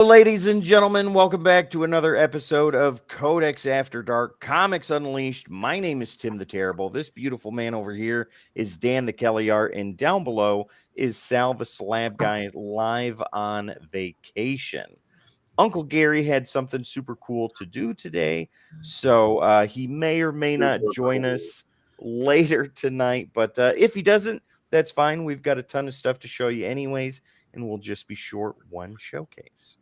Ladies and gentlemen, welcome back to another episode of Codex After Dark Comics Unleashed. My name is Tim the Terrible. This beautiful man over here is Dan the Kelly Art, and down below is Sal the Slab Guy live on vacation. Uncle Gary had something super cool to do today, so he may or may not join us later tonight. But if he doesn't, that's fine. We've got a ton of stuff to show you, anyways, and we'll just be short one showcase.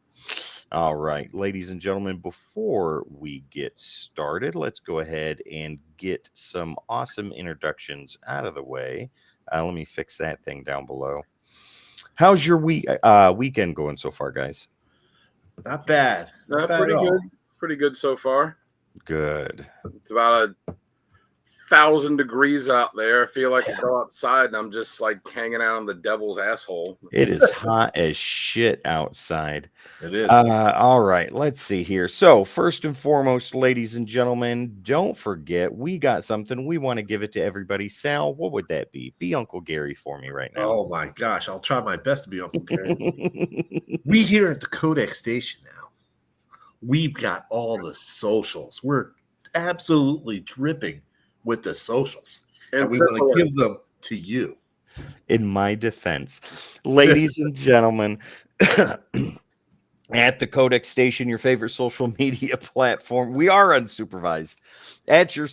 All right, ladies and gentlemen, before we get started, let's go ahead and get some awesome introductions out of the way. Let me fix that thing down below. How's your weekend going so far, guys? Not bad. Not bad pretty at all. good. Pretty good so far. Good. It's about 1,000 degrees out there. I feel like I go outside and I'm just like hanging out on the devil's asshole. It is hot as shit outside. It is. All right, let's see here. So, first and foremost, ladies and gentlemen, don't forget we got something we want to give it to everybody. Sal, what would that be? Be Uncle Gary for me right now. Oh my gosh, I'll try my best to be Uncle Gary. We here at the Codex Station now, we've got all the socials. We're absolutely dripping with the socials, and we want to give them to you. In my defense, ladies and gentlemen, at the Codex Station, your favorite social media platform, we are unsupervised. At your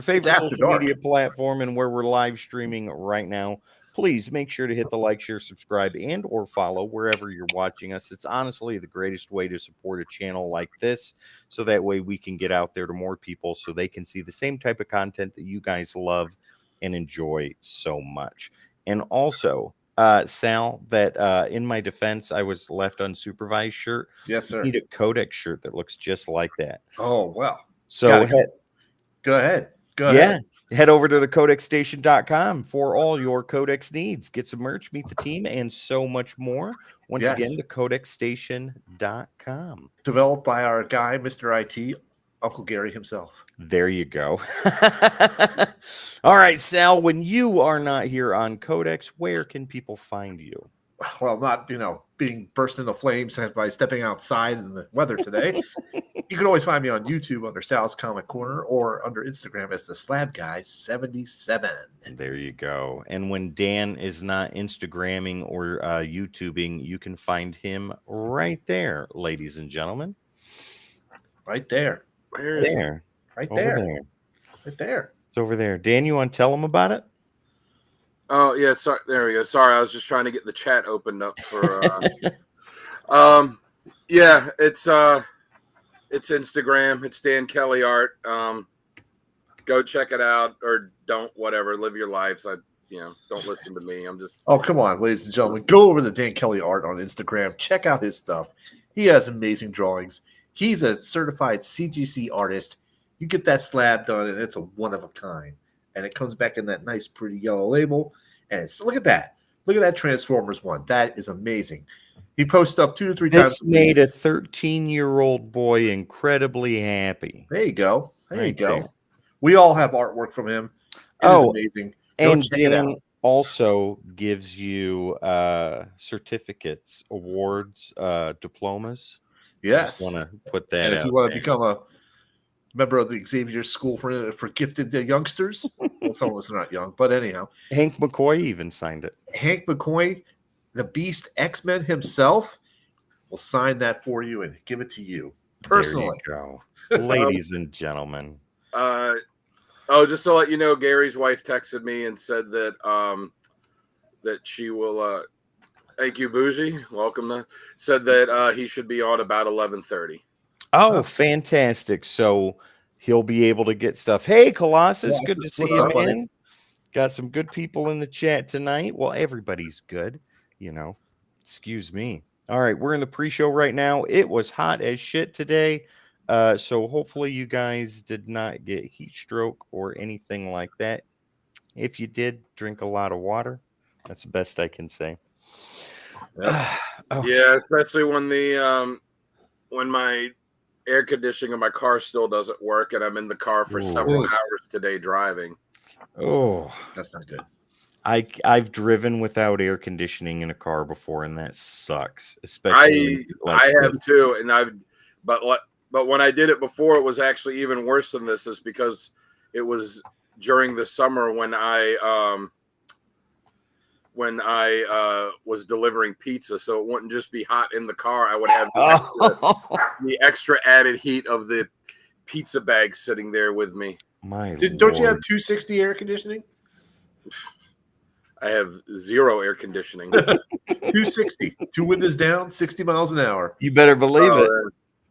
favorite social media platform, and where we're live streaming right now, please make sure to hit the like, share, subscribe, and or follow wherever you're watching us. It's honestly the greatest way to support a channel like this, so that way we can get out there to more people so they can see the same type of content that you guys love and enjoy so much. And also, Sal, that in my defense, I was left unsupervised shirt. Yes, sir. You need a Codex shirt that looks just like that. Oh, well. So go ahead. Head over to the codexstation.com for all your Codex needs. Get some merch, meet the team, and so much more. Once again, the codexstation.com. Developed by our guy, Mr. IT, Uncle Gary himself. There you go. All right, Sal, when you are not here on Codex, where can people find you? Well, not, being burst into flames by stepping outside in the weather today. You can always find me on YouTube under Sal's Comic Corner or under Instagram as the Slab Guy 77. There you go. And when Dan is not Instagramming or YouTubing, you can find him right there, ladies and gentlemen. Right there. Right there. Right there. It's over there. Dan, you want to tell them about it? Oh yeah, sorry. There we go. Sorry, I was just trying to get the chat opened up for. Yeah, it's Instagram. It's Dan Kelly Art. Go check it out, or don't. Whatever. Live your lives. Don't listen to me. I'm just. Oh, come on, ladies and gentlemen. Go over to Dan Kelly Art on Instagram. Check out his stuff. He has amazing drawings. He's a certified CGC artist. You get that slab done, and it's a one of a kind. And it comes back in that nice, pretty yellow label. And look at that. Look at that Transformers one. That is amazing. He posts stuff 2 to 3 times. This made a 13-year-old boy incredibly happy. There you go. There you go. We all have artwork from him. It is amazing. And Dan also gives you certificates, awards, diplomas. Yes. I just want to put that and out. If you want to become a member of the Xavier School for Gifted Youngsters, well, some of us are not young, but anyhow. Hank McCoy even signed it. Hank McCoy, the Beast X-Men himself, will sign that for you and give it to you personally. There you go. Ladies and gentlemen. Just to let you know, Gary's wife texted me and said that that she will. Thank you, Bougie. Welcome. Said that he should be on about 11:30. Oh, fantastic. So he'll be able to get stuff. Hey, Colossus, good to see you, man. Got some good people in the chat tonight. Well, everybody's good, Excuse me. All right, we're in the pre-show right now. It was hot as shit today. So hopefully you guys did not get heat stroke or anything like that. If you did, drink a lot of water. That's the best I can say. Okay. Yeah, especially when my air conditioning in my car still doesn't work and I'm in the car for several hours today driving. Oh, that's not good. I've driven without air conditioning in a car before, and that sucks. Especially I have too, and but when I did it before, it was actually even worse than this. Is because it was during the summer when I was delivering pizza, so it wouldn't just be hot in the car. I would have the extra added heat of the pizza bag sitting there with me. Don't you have 260 air conditioning? I have 0 air conditioning. 260, 2 windows down, 60 miles an hour. You better believe it.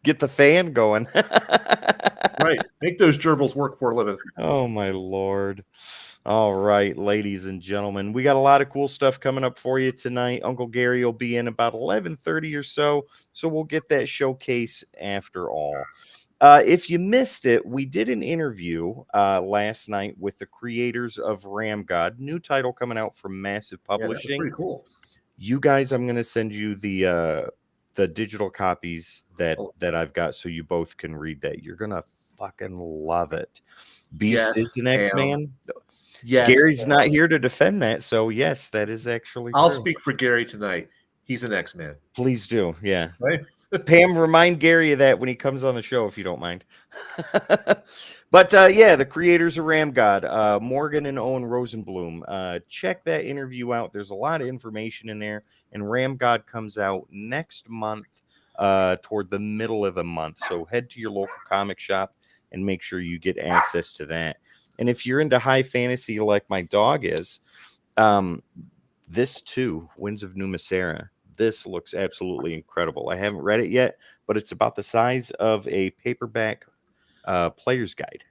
Get the fan going. Right. Make those gerbils work for a living. Oh, my Lord. All right, ladies and gentlemen, we got a lot of cool stuff coming up for you tonight. Uncle Gary will be in about 11:30 or so we'll get that showcase after all. If you missed it, we did an interview last night with the creators of Ram God, new title coming out from Massive Publishing. Yeah, pretty cool. You guys, I'm going to send you the digital copies that I've got so you both can read that. You're going to fucking love it. Beast is an X-Man. Yes, Gary's not here to defend that, so yes, that is actually I'll true. speak for Gary tonight. He's an X-Man. Please do, yeah. Right? Pam, remind Gary of that when he comes on the show, if you don't mind. But yeah, the creators of Ram God, Morgan and Owen Rosenblum. Check that interview out. There's a lot of information in there, and Ram God comes out next month, toward the middle of the month. So head to your local comic shop and make sure you get access to that. And if you're into high fantasy like my dog is, this too, Winds of Numasera. This looks absolutely incredible. I haven't read it yet, but it's about the size of a paperback player's guide.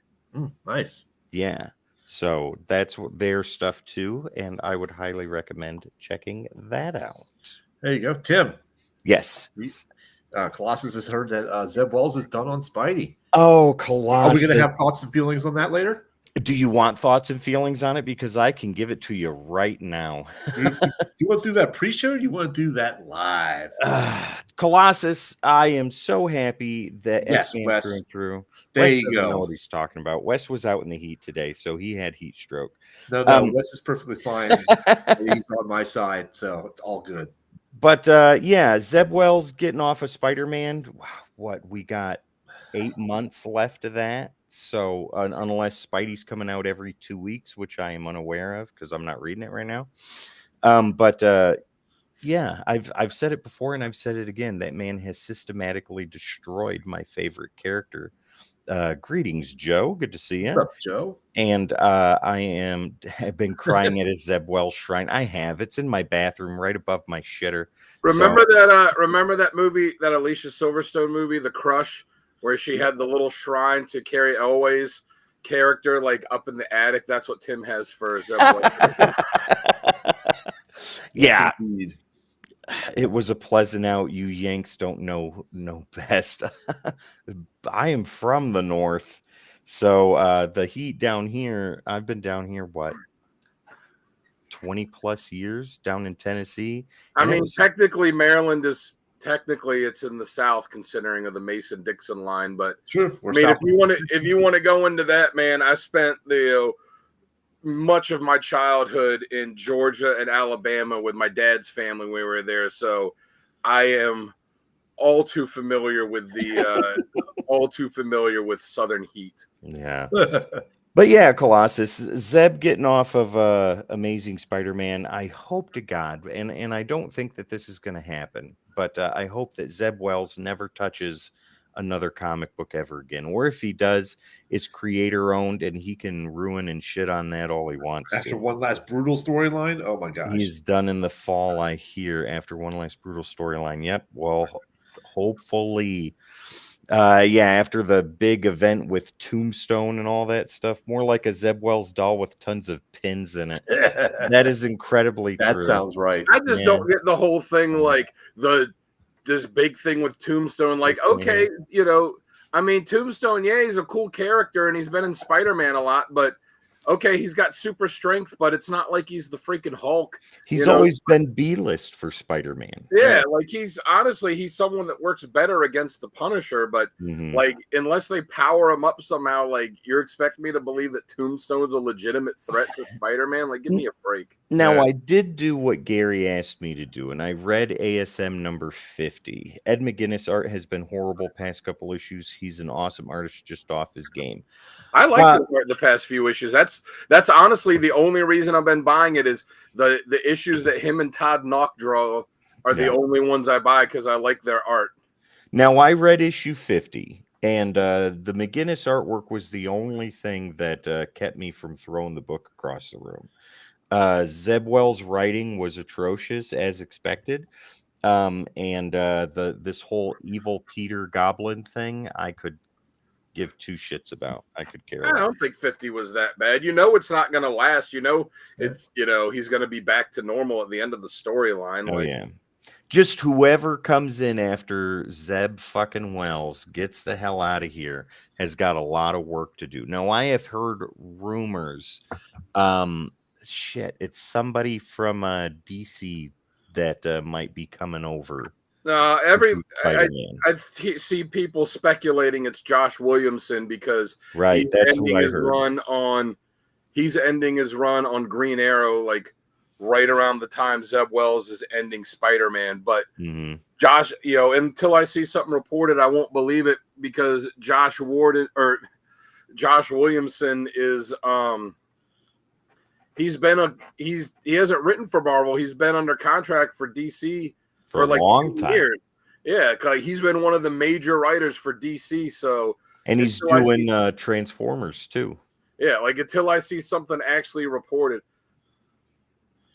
Nice. Yeah. So that's their stuff too, and I would highly recommend checking that out. There you go. Tim. Yes. Colossus has heard that Zeb Wells is done on Spidey. Oh, Colossus. Are we going to have thoughts and feelings on that later? Do you want thoughts and feelings on it? Because I can give it to you right now. Do you want to do that pre-show or do you want to do that live? Colossus, I am so happy that Wes. came through. There Wes you doesn't go. know what he's talking about. Wes was out in the heat today, so he had heat stroke. No, Wes is perfectly fine. He's on my side, so it's all good. But yeah, Zeb Wells getting off of Spider-Man. What, we got 8 months left of that. So unless Spidey's coming out every 2 weeks, which I am unaware of because I'm not reading it right now. But yeah, I've said it before and I've said it again. That man has systematically destroyed my favorite character. Greetings, Joe. Good to see you. What's up, Joe? And have been crying at his Zeb Wells shrine. I have. It's in my bathroom right above my shitter. Remember that movie, that Alicia Silverstone movie, The Crush, where she had the little shrine to Carrie Elway's character like up in the attic? That's what Tim has for Zeb Wells. Yeah. Indeed. It was a pleasant out. You Yanks don't know best. I am from the north. So the heat down here, I've been down here, 20 plus years down in Tennessee. I mean, technically Maryland is it's in the south considering of the Mason-Dixon line, but sure. I mean, if you want to go into that, man, I spent much of my childhood in Georgia and Alabama with my dad's family when we were there, so I am all too familiar with Southern heat. Yeah. But yeah, Colossus, Zeb getting off of Amazing Spider-Man. I hope to God, and I don't think that this is going to happen, but I hope that Zeb Wells never touches another comic book ever again. Or if he does, it's creator owned and he can ruin and shit on that all he wants. After one last brutal storyline? Oh my gosh. He's done in the fall, I hear, after one last brutal storyline. Yep. Well, hopefully. Yeah, after the big event with Tombstone and all that stuff, more like a Zeb Wells doll with tons of pins in it. That is incredibly that true. Sounds right. I just don't get the whole thing, like this big thing with Tombstone. Like, okay, I mean, Tombstone, yeah, he's a cool character and he's been in Spider-Man a lot, but okay, he's got super strength, but it's not like he's the freaking Hulk. He's always been B-list for Spider-Man. Yeah, like he's someone that works better against the Punisher, but like unless they power him up somehow, like you're expecting me to believe that Tombstone's a legitimate threat to Spider-Man? Like, give me a break. Now, I did do what Gary asked me to do, and I read ASM number 50. Ed McGuinness art has been horrible past couple issues. He's an awesome artist just off his game. I like the past few issues. That's honestly the only reason I've been buying it is the issues that him and Todd Knock draw are the only ones I buy because I like their art. Now, I read issue 50, and the McGuinness artwork was the only thing that kept me from throwing the book across the room. Zeb Wells' writing was atrocious as expected. And this whole evil Peter Goblin thing, I could give two shits about. I could care less. I don't think 50 was that bad. It's not going to last. It's he's going to be back to normal at the end of the storyline. Oh, yeah. Just whoever comes in after Zeb fucking Wells gets the hell out of here has got a lot of work to do. Now, I have heard rumors. It's somebody from DC that might be coming over. I see people speculating it's Josh Williamson because he's ending his run on Green Arrow like right around the time Zeb Wells is ending Spider-Man. But Josh, until I see something reported, I won't believe it because Josh Williamson is he hasn't written for Marvel. He's been under contract for DC for like a long time. Years. Yeah, cause he's been one of the major writers for DC. And he's doing Transformers too. Yeah, like until I see something actually reported.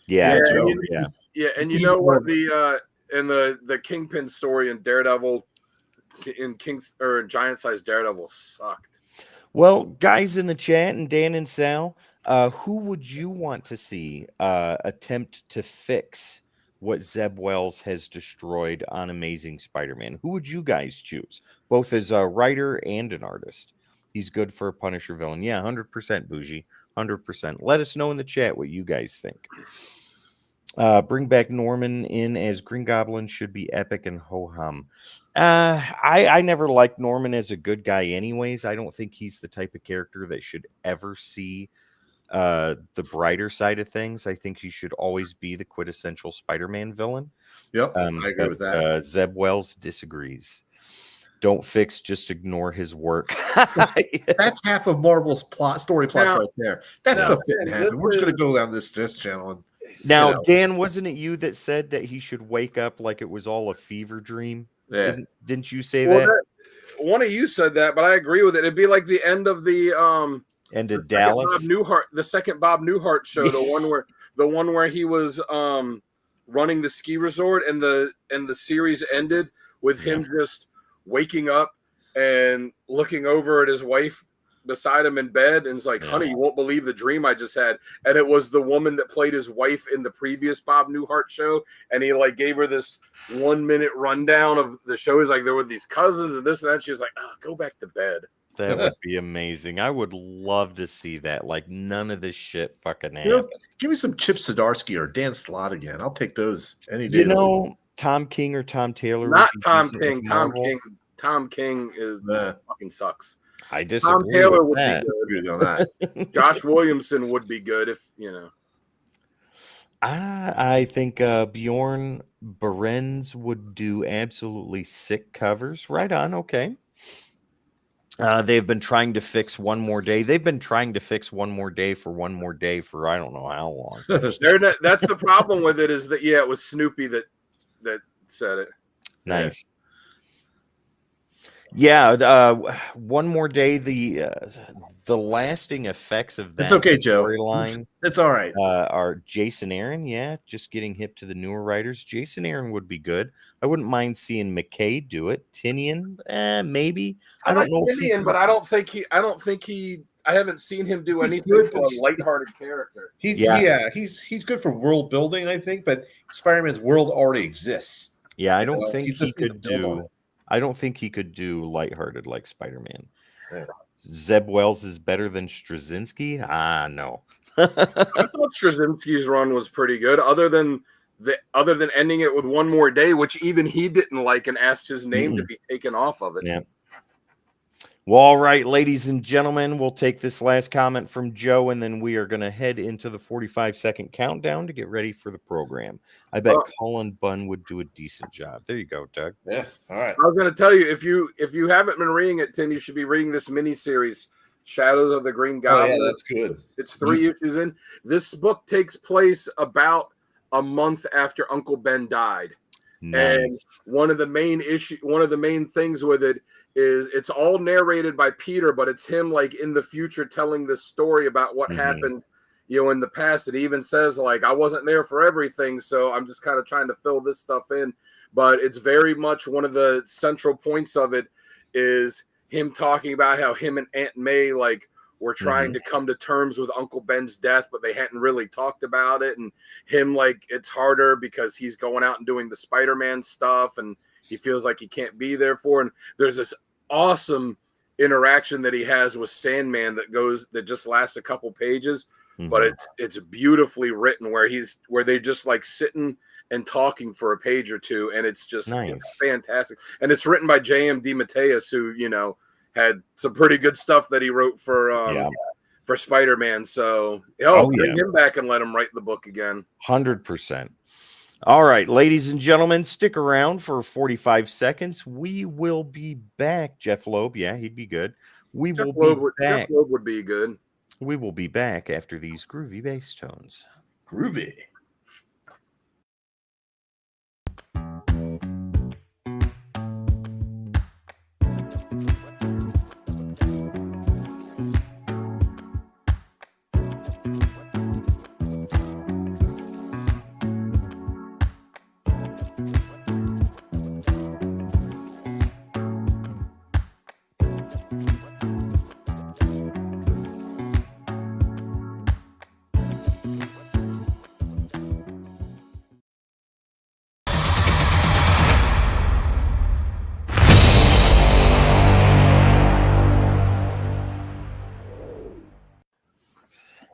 Yeah, and you know what the Kingpin story in Daredevil in Giant Size Daredevil sucked. Well, guys in the chat and Dan and Sal, who would you want to see attempt to fix what Zeb Wells has destroyed on Amazing Spider-Man? Who would you guys choose, both as a writer and an artist? He's good for a Punisher villain. Yeah, 100% Bougie, 100%. Let us know in the chat what you guys think. Bring back Norman in as Green Goblin should be epic and ho-hum. I never liked Norman as a good guy anyways. I don't think he's the type of character that should ever see the brighter side of things. I think he should always be the quintessential Spider-Man villain. Yep, I agree with that. Zeb Wells disagrees. Don't fix, just ignore his work. That's half of Marvel's story plots right there. That stuff didn't happen. We're just going to go down this channel. And, now, Dan, wasn't it you that said that he should wake up like it was all a fever dream? Yeah. Didn't you say that? One of you said that, but I agree with it. It'd be like the end of the end of Dallas. The second Bob Newhart show, the one where he was running the ski resort, and the series ended with him just waking up and looking over at his wife beside him in bed, and it's like, honey, you won't believe the dream I just had. And it was the woman that played his wife in the previous Bob Newhart show, and he like gave her this 1 minute rundown of the show. He's like, there were these cousins and this and that. She was like, go back to bed. That would be amazing. I would love to see that. Like, none of this shit fucking happened. Give me some Chip Zdarsky or Dan Slott again. I'll take those any day. Tom King or Tom Taylor. Not Tom King. Tom King is fucking sucks. I disagree. Tom Taylor with would that. be good on that. Josh Williamson would be good if I think Bjorn Berens would do absolutely sick covers. Right on. Okay. They've been trying to fix One More Day. They've been trying to fix One More Day for I don't know how long. That's the problem with it is that it was Snoopy that said it. Nice. Yeah, One More Day. The lasting effects of that. It's okay, Joe. Storyline. It's all right. Are Jason Aaron? Yeah, just getting hip to the newer writers. Jason Aaron would be good. I wouldn't mind seeing McKay do it. Tinian, maybe. I don't know Tinian, but I don't think he. I haven't seen him do anything for a lighthearted character. He's good for world building, I think, but Spider-Man's world already exists. Yeah, I don't think he could do. I don't think he could do lighthearted like Spider-Man. Yeah. Zeb Wells is better than Straczynski? Ah, no. I thought Straczynski's run was pretty good, other than ending it with one more day, which even he didn't like and asked his name to be taken off of it. Yeah. Well, all right, ladies and gentlemen, we'll take this last comment from Joe, and then we are going to head into the 45-second countdown to get ready for the program. I bet Colin Bunn would do a decent job. There you go, Doug. Yeah. All right. I was going to tell you, if you haven't been reading it, Tim, you should be reading this miniseries, Shadows of the Green Goblin. Oh, yeah, that's good. It's 3 issues in. This book takes place about a month after Uncle Ben died. Nice. And one of the main things with it is it's all narrated by Peter, but it's him like in the future telling the story about what happened, in the past. It even says like, I wasn't there for everything, so I'm just kind of trying to fill this stuff in. But it's very much one of the central points of it is him talking about how him and Aunt May like were trying to come to terms with Uncle Ben's death, but they hadn't really talked about it. And him like it's harder because he's going out and doing the Spider-Man stuff and he feels like he can't be there for. And there's this awesome interaction that he has with Sandman that just lasts a couple pages, but it's beautifully written where they just like sitting and talking for a page or two, and it's just it's fantastic. And it's written by J.M. DeMatteis, who had some pretty good stuff that he wrote for Spider-Man. So bring him back and let him write the book again. 100%. All right, ladies and gentlemen, stick around for 45 seconds. We will be back. Jeff Loeb, he'd be good. Jeff Loeb would be good. We will be back after these groovy bass tones. Groovy.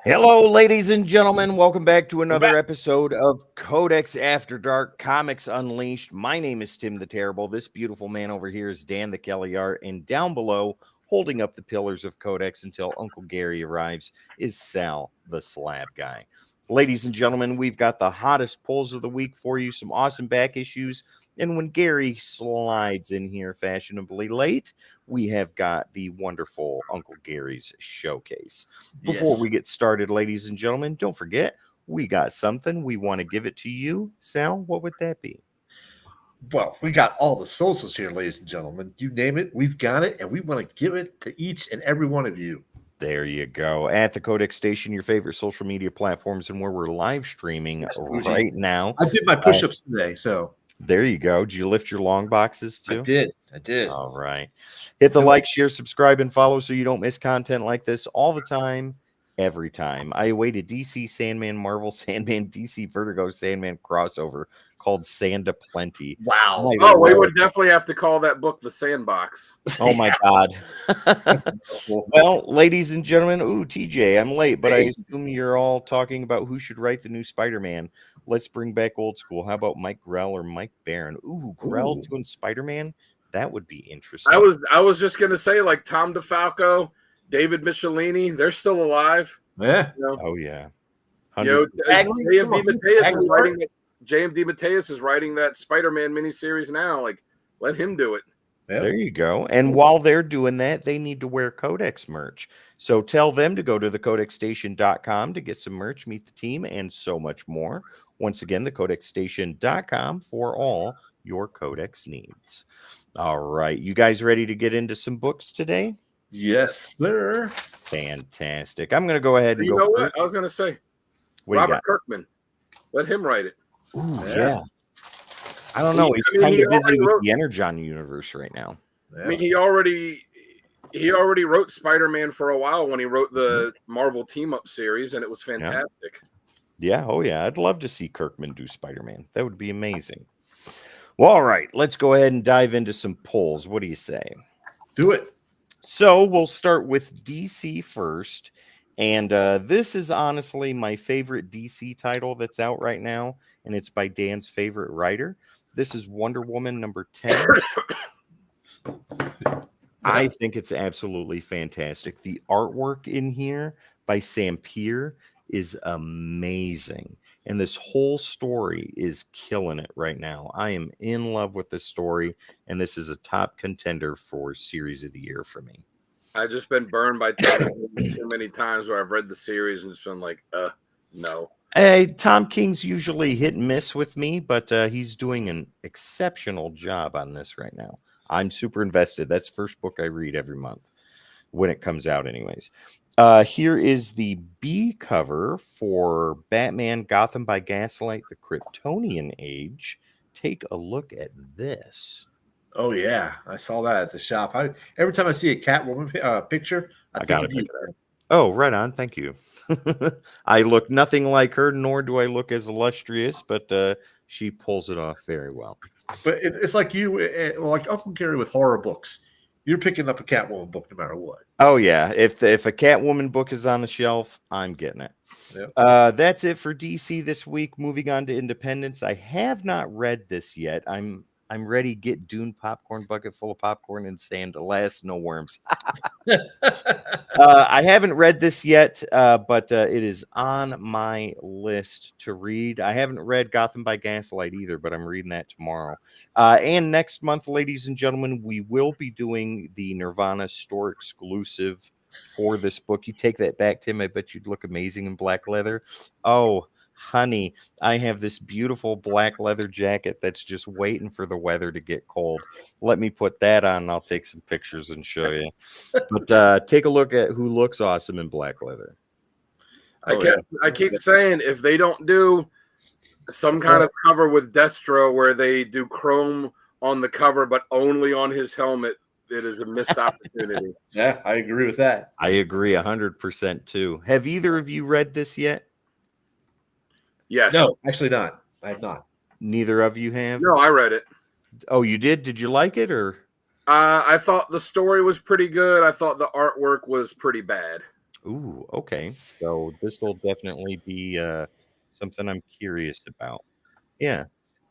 Hello, ladies and gentlemen. Welcome back to another episode of Codex After Dark Comics Unleashed. My name is Tim the Terrible. This beautiful man over here is Dan the Kelly Art. And down below, holding up the pillars of Codex until Uncle Gary arrives, is Sal the Slab Guy. Ladies and gentlemen, we've got the hottest pulls of the week for you, some awesome back issues. And when Gary slides in here fashionably late, we have got the wonderful Uncle Gary's showcase. Before we get started, ladies and gentlemen, don't forget, we got something. We want to give it to you. Sal, what would that be? Well, we got all the socials here, ladies and gentlemen. You name it, we've got it, and we want to give it to each and every one of you. There you go. At the Codex Station, your favorite social media platforms, and where we're live streaming right now. I did my push-ups today, so. There you go. Did you lift your long boxes too? I did. All right. Hit the like, share, subscribe, and follow so you don't miss content like this all the time, every time. I await a DC Sandman, Marvel Sandman, DC Vertigo Sandman crossover called Sanda Plenty. Wow. We would definitely have to call that book The Sandbox. Oh my God. Well, ladies and gentlemen, TJ, I'm late, but I assume you're all talking about who should write the new Spider-Man. Let's bring back old school. How about Mike Grell or Mike Barron? Grell doing Spider-Man? That would be interesting. I was just gonna say, like Tom DeFalco, David Michelini, they're still alive. Yeah. Oh yeah. J.M. DeMatteis is writing that Spider-Man miniseries now. Like, let him do it. Yep. There you go. And while they're doing that, they need to wear Codex merch. So tell them to go to thecodexstation.com to get some merch, meet the team, and so much more. Once again, thecodexstation.com for all your Codex needs. All right. You guys ready to get into some books today? Yes, sir. Fantastic. I'm going to go ahead and go. You know what? I was going to say, Robert Kirkman. Let him write it. Ooh, yeah. I don't know. He's kind of busy with the Energon universe right now. Yeah. I mean, he already wrote Spider-Man for a while when he wrote the Marvel Team-Up series, and it was fantastic. Yeah. Oh, yeah. I'd love to see Kirkman do Spider-Man. That would be amazing. Well, all right. Let's go ahead and dive into some polls. What do you say? Do it. So we'll start with DC first. And this is honestly my favorite DC title that's out right now. And it's by Dan's favorite writer. This is Wonder Woman number 10. I think it's absolutely fantastic. The artwork in here by Sam Peer is amazing. And this whole story is killing it right now. I am in love with this story. And this is a top contender for Series of the Year for me. I've just been burned by Tom too many times where I've read the series and it's been like, no. Hey, Tom King's usually hit and miss with me, but he's doing an exceptional job on this right now. I'm super invested. That's the first book I read every month when it comes out anyways. Here is the B cover for Batman Gotham by Gaslight, the Kryptonian Age. Take a look at this. Oh yeah, I saw that at the shop. Every time I see a Catwoman picture, I got think of you. Oh, right on. Thank you. I look nothing like her, nor do I look as illustrious, but she pulls it off very well. But it's like you, like Uncle Gary with horror books. You're picking up a Catwoman book no matter what. Oh yeah, if a Catwoman book is on the shelf, I'm getting it. Yep. That's it for DC this week. Moving on to Independence. I have not read this yet. I'm ready. Get Dune popcorn bucket full of popcorn and sand. Alas, no worms. I haven't read this yet, but it is on my list to read. I haven't read Gotham by Gaslight either, but I'm reading that tomorrow. And next month, ladies and gentlemen, we will be doing the Nirvana store exclusive for this book. You take that back, Tim. I bet you'd look amazing in black leather. Oh, honey, I have this beautiful black leather jacket that's just waiting for the weather to get cold. Let me put that on and I'll take some pictures and show you. But take a look at who looks awesome in black leather. I keep saying if they don't do some kind of cover with Destro where they do chrome on the cover but only on his helmet, it is a missed opportunity. Yeah, I agree with that. I agree 100% too. Have either of you read this yet? Yes. No, actually not. I have not. Neither of you have? No, I read it. Oh, you did? Did you like it or? I thought the story was pretty good. I thought the artwork was pretty bad. Ooh, okay. So this will definitely be something I'm curious about. Yeah.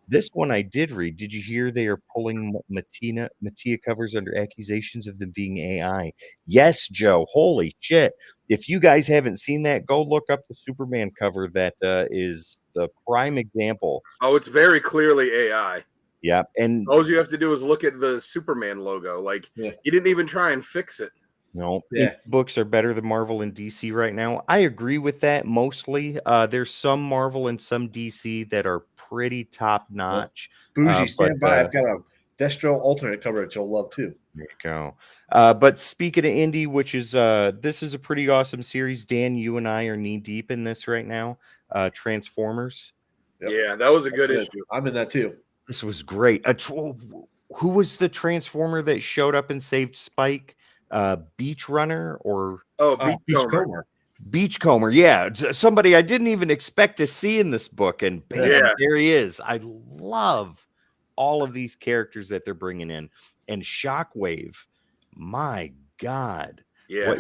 This one I did read. Did you hear they are pulling Mattia covers under accusations of them being AI? Yes, Joe. Holy shit. If you guys haven't seen that, go look up the Superman cover. That is the prime example. Oh, it's very clearly AI. Yeah. And all you have to do is look at the Superman logo. Like, you didn't even try and fix it. No, books are better than Marvel and DC right now. I agree with that mostly. There's some Marvel and some DC that are pretty top notch. Bougie, stand by. I've got a Destro alternate cover that you'll love too. There you go. But speaking of indie, which is this is a pretty awesome series. Dan, you and I are knee deep in this right now. Transformers. Yep. Yeah, that was a good issue. I'm in that too. This was great. Who was the Transformer that showed up and saved Spike? Beach Runner or Beachcomber. Beachcomber, yeah, somebody I didn't even expect to see in this book, and bam, there he is. I love all of these characters that they're bringing in, and Shockwave, my God, yeah,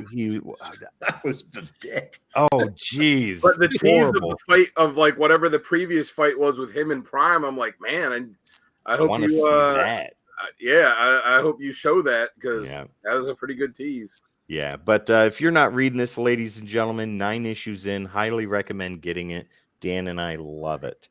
that was the dick. Oh, geez, but the tease of the fight of like whatever the previous fight was with him in Prime, I'm like, man, I hope you see that. I hope you show that because that was a pretty good tease. Yeah, but if you're not reading this, ladies and gentlemen, 9 issues in, highly recommend getting it. Dan and I love it.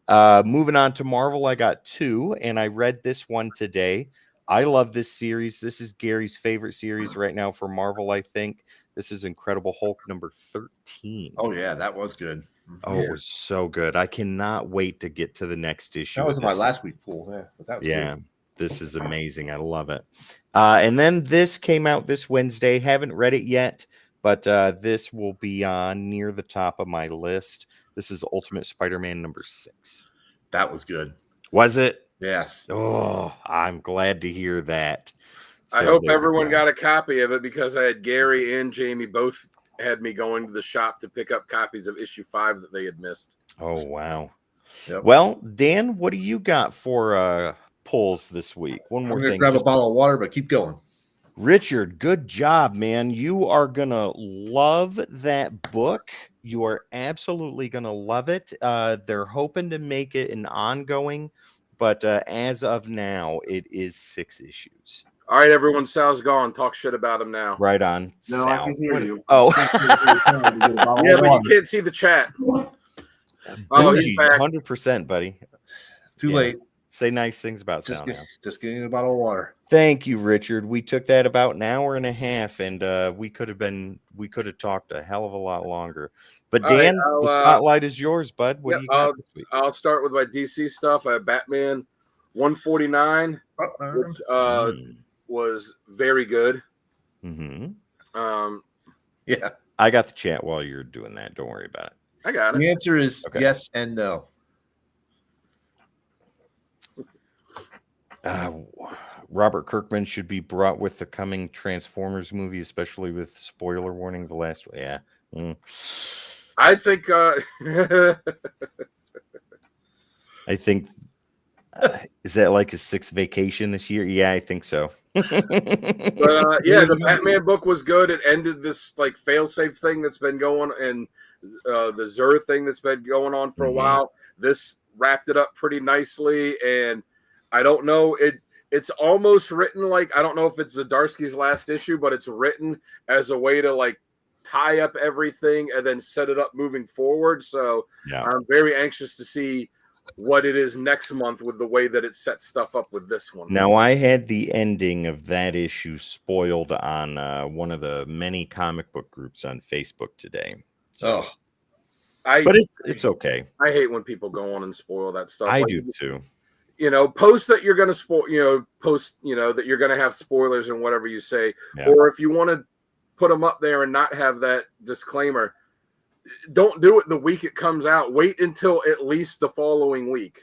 Moving on to Marvel, I got 2, and I read this one today. I love this series. This is Gary's favorite series right now for Marvel, I think. This is Incredible Hulk number 13. Oh, yeah, that was good. Oh, it was so good. I cannot wait to get to the next issue. That was my last week pool. Yeah, but that was good. This is amazing. I love it. And then this came out this Wednesday. Haven't read it yet, but this will be on near the top of my list. This is Ultimate Spider-Man number 6. That was good. Was it? Yes. Oh, I'm glad to hear that. So I hope everyone got a copy of it because I had Gary and Jamie both had me going to the shop to pick up copies of issue 5 that they had missed. Oh, wow. Yep. Well, Dan, what do you got for pulls this week? One more I'm gonna thing. grab a bottle of water, but keep going. Richard, good job, man. You are going to love that book. You are absolutely going to love it. They're hoping to make it an ongoing, but as of now, it is 6 issues. All right, everyone. Sal's gone. Talk shit about him now. Right on. No, Sal. I can hear you. Oh. Yeah, but you can't see the chat. Oh, he's Bougie, back. 100%, buddy. Too Yeah. late. Say nice things about Sal now. Just getting a bottle of water. Thank you, Richard. We took that about an hour and a half, and we could have talked a hell of a lot longer. But All right, Dan, the spotlight is yours, bud. What Yep, do you got this week? I'll start with my DC stuff. I have Batman 149, which was very good. Mm-hmm. Yeah. I got the chat while you're doing that. Don't worry about it. I got it. The answer is Okay. yes and no. Robert Kirkman should be brought with the coming Transformers movie, especially with spoiler warning. The last, yeah. I think. I think. Is that like his 6th vacation this year? Yeah, I think so. But yeah, the Batman book was good. It ended this like failsafe thing that's been going, and the Zur thing that's been going on for a while. This wrapped it up pretty nicely, and I don't know it's almost written like, I don't know if it's Zdarsky's last issue, but it's written as a way to like tie up everything and then set it up moving forward. So Yeah. I'm very anxious to see what it is next month with the way that it sets stuff up with this one. Now, I had the ending of that issue spoiled on one of the many comic book groups on Facebook today. So, but it's okay. I hate when people go on and spoil that stuff. I Like, do too. You know, post that you're going to spoil, post, that you're going to have spoilers and whatever you say. Yeah. Or if you want to put them up there and not have that disclaimer, don't do it the week it comes out. Wait until at least the following week.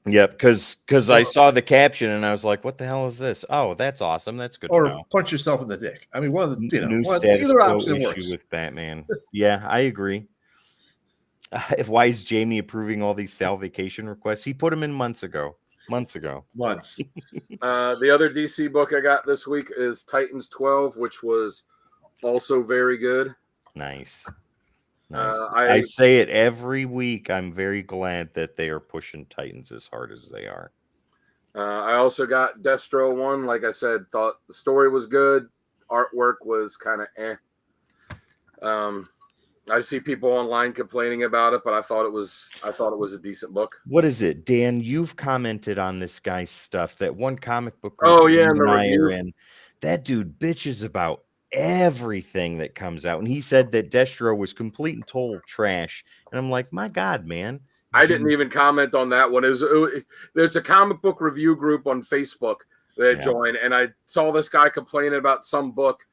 Yep, because I saw the caption and I was like, "What the hell is this?" Oh, that's awesome. That's good. Or to know. punch yourself in the dick. I mean, one of the New one, status either quo option issue works. with Batman. Yeah, I agree. Why is Jamie approving all these Sal vacation requests? He put them in months ago. Months. The other DC book I got this week is Titans 12, which was also very good. Nice. I say it every week. I'm very glad that they are pushing Titans as hard as they are. I also got Destro 1. Like I said, thought the story was good. Artwork was kind of I see people online complaining about it, but I thought it was a decent book. What is it, Dan? You've commented on this guy's stuff. That one comic book. Oh yeah, and I are in. That dude bitches about everything that comes out, and he said that Destro was complete and total trash. And I'm like, my God, man. I didn't even comment on that one. There's a comic book review group on Facebook that I joined, and I saw this guy complaining about some book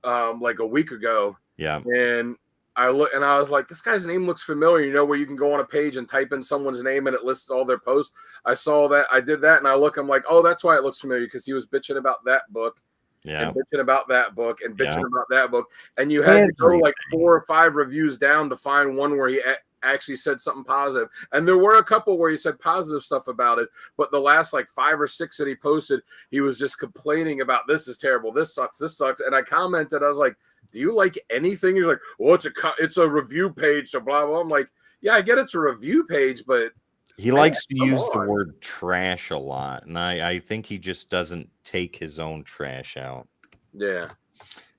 like a week ago. Yeah. And I look and I was like, this guy's name looks familiar, where you can go on a page and type in someone's name and it lists all their posts. I saw that, I did that, and I'm like, oh, that's why it looks familiar, because he was bitching about that book. Yeah. And bitching about that book and bitching about that book. And you had to go like 4 or 5 reviews down to find one where he actually said something positive. And there were a couple where he said positive stuff about it, but the last like 5 or 6 that he posted, he was just complaining about, this is terrible, this sucks. And I commented, I was like, do you like anything? He's like, well, it's a review page, so blah, blah. I'm like, yeah, I get it's a review page, but he likes to use the word trash a lot, and I think he just doesn't take his own trash out. Yeah.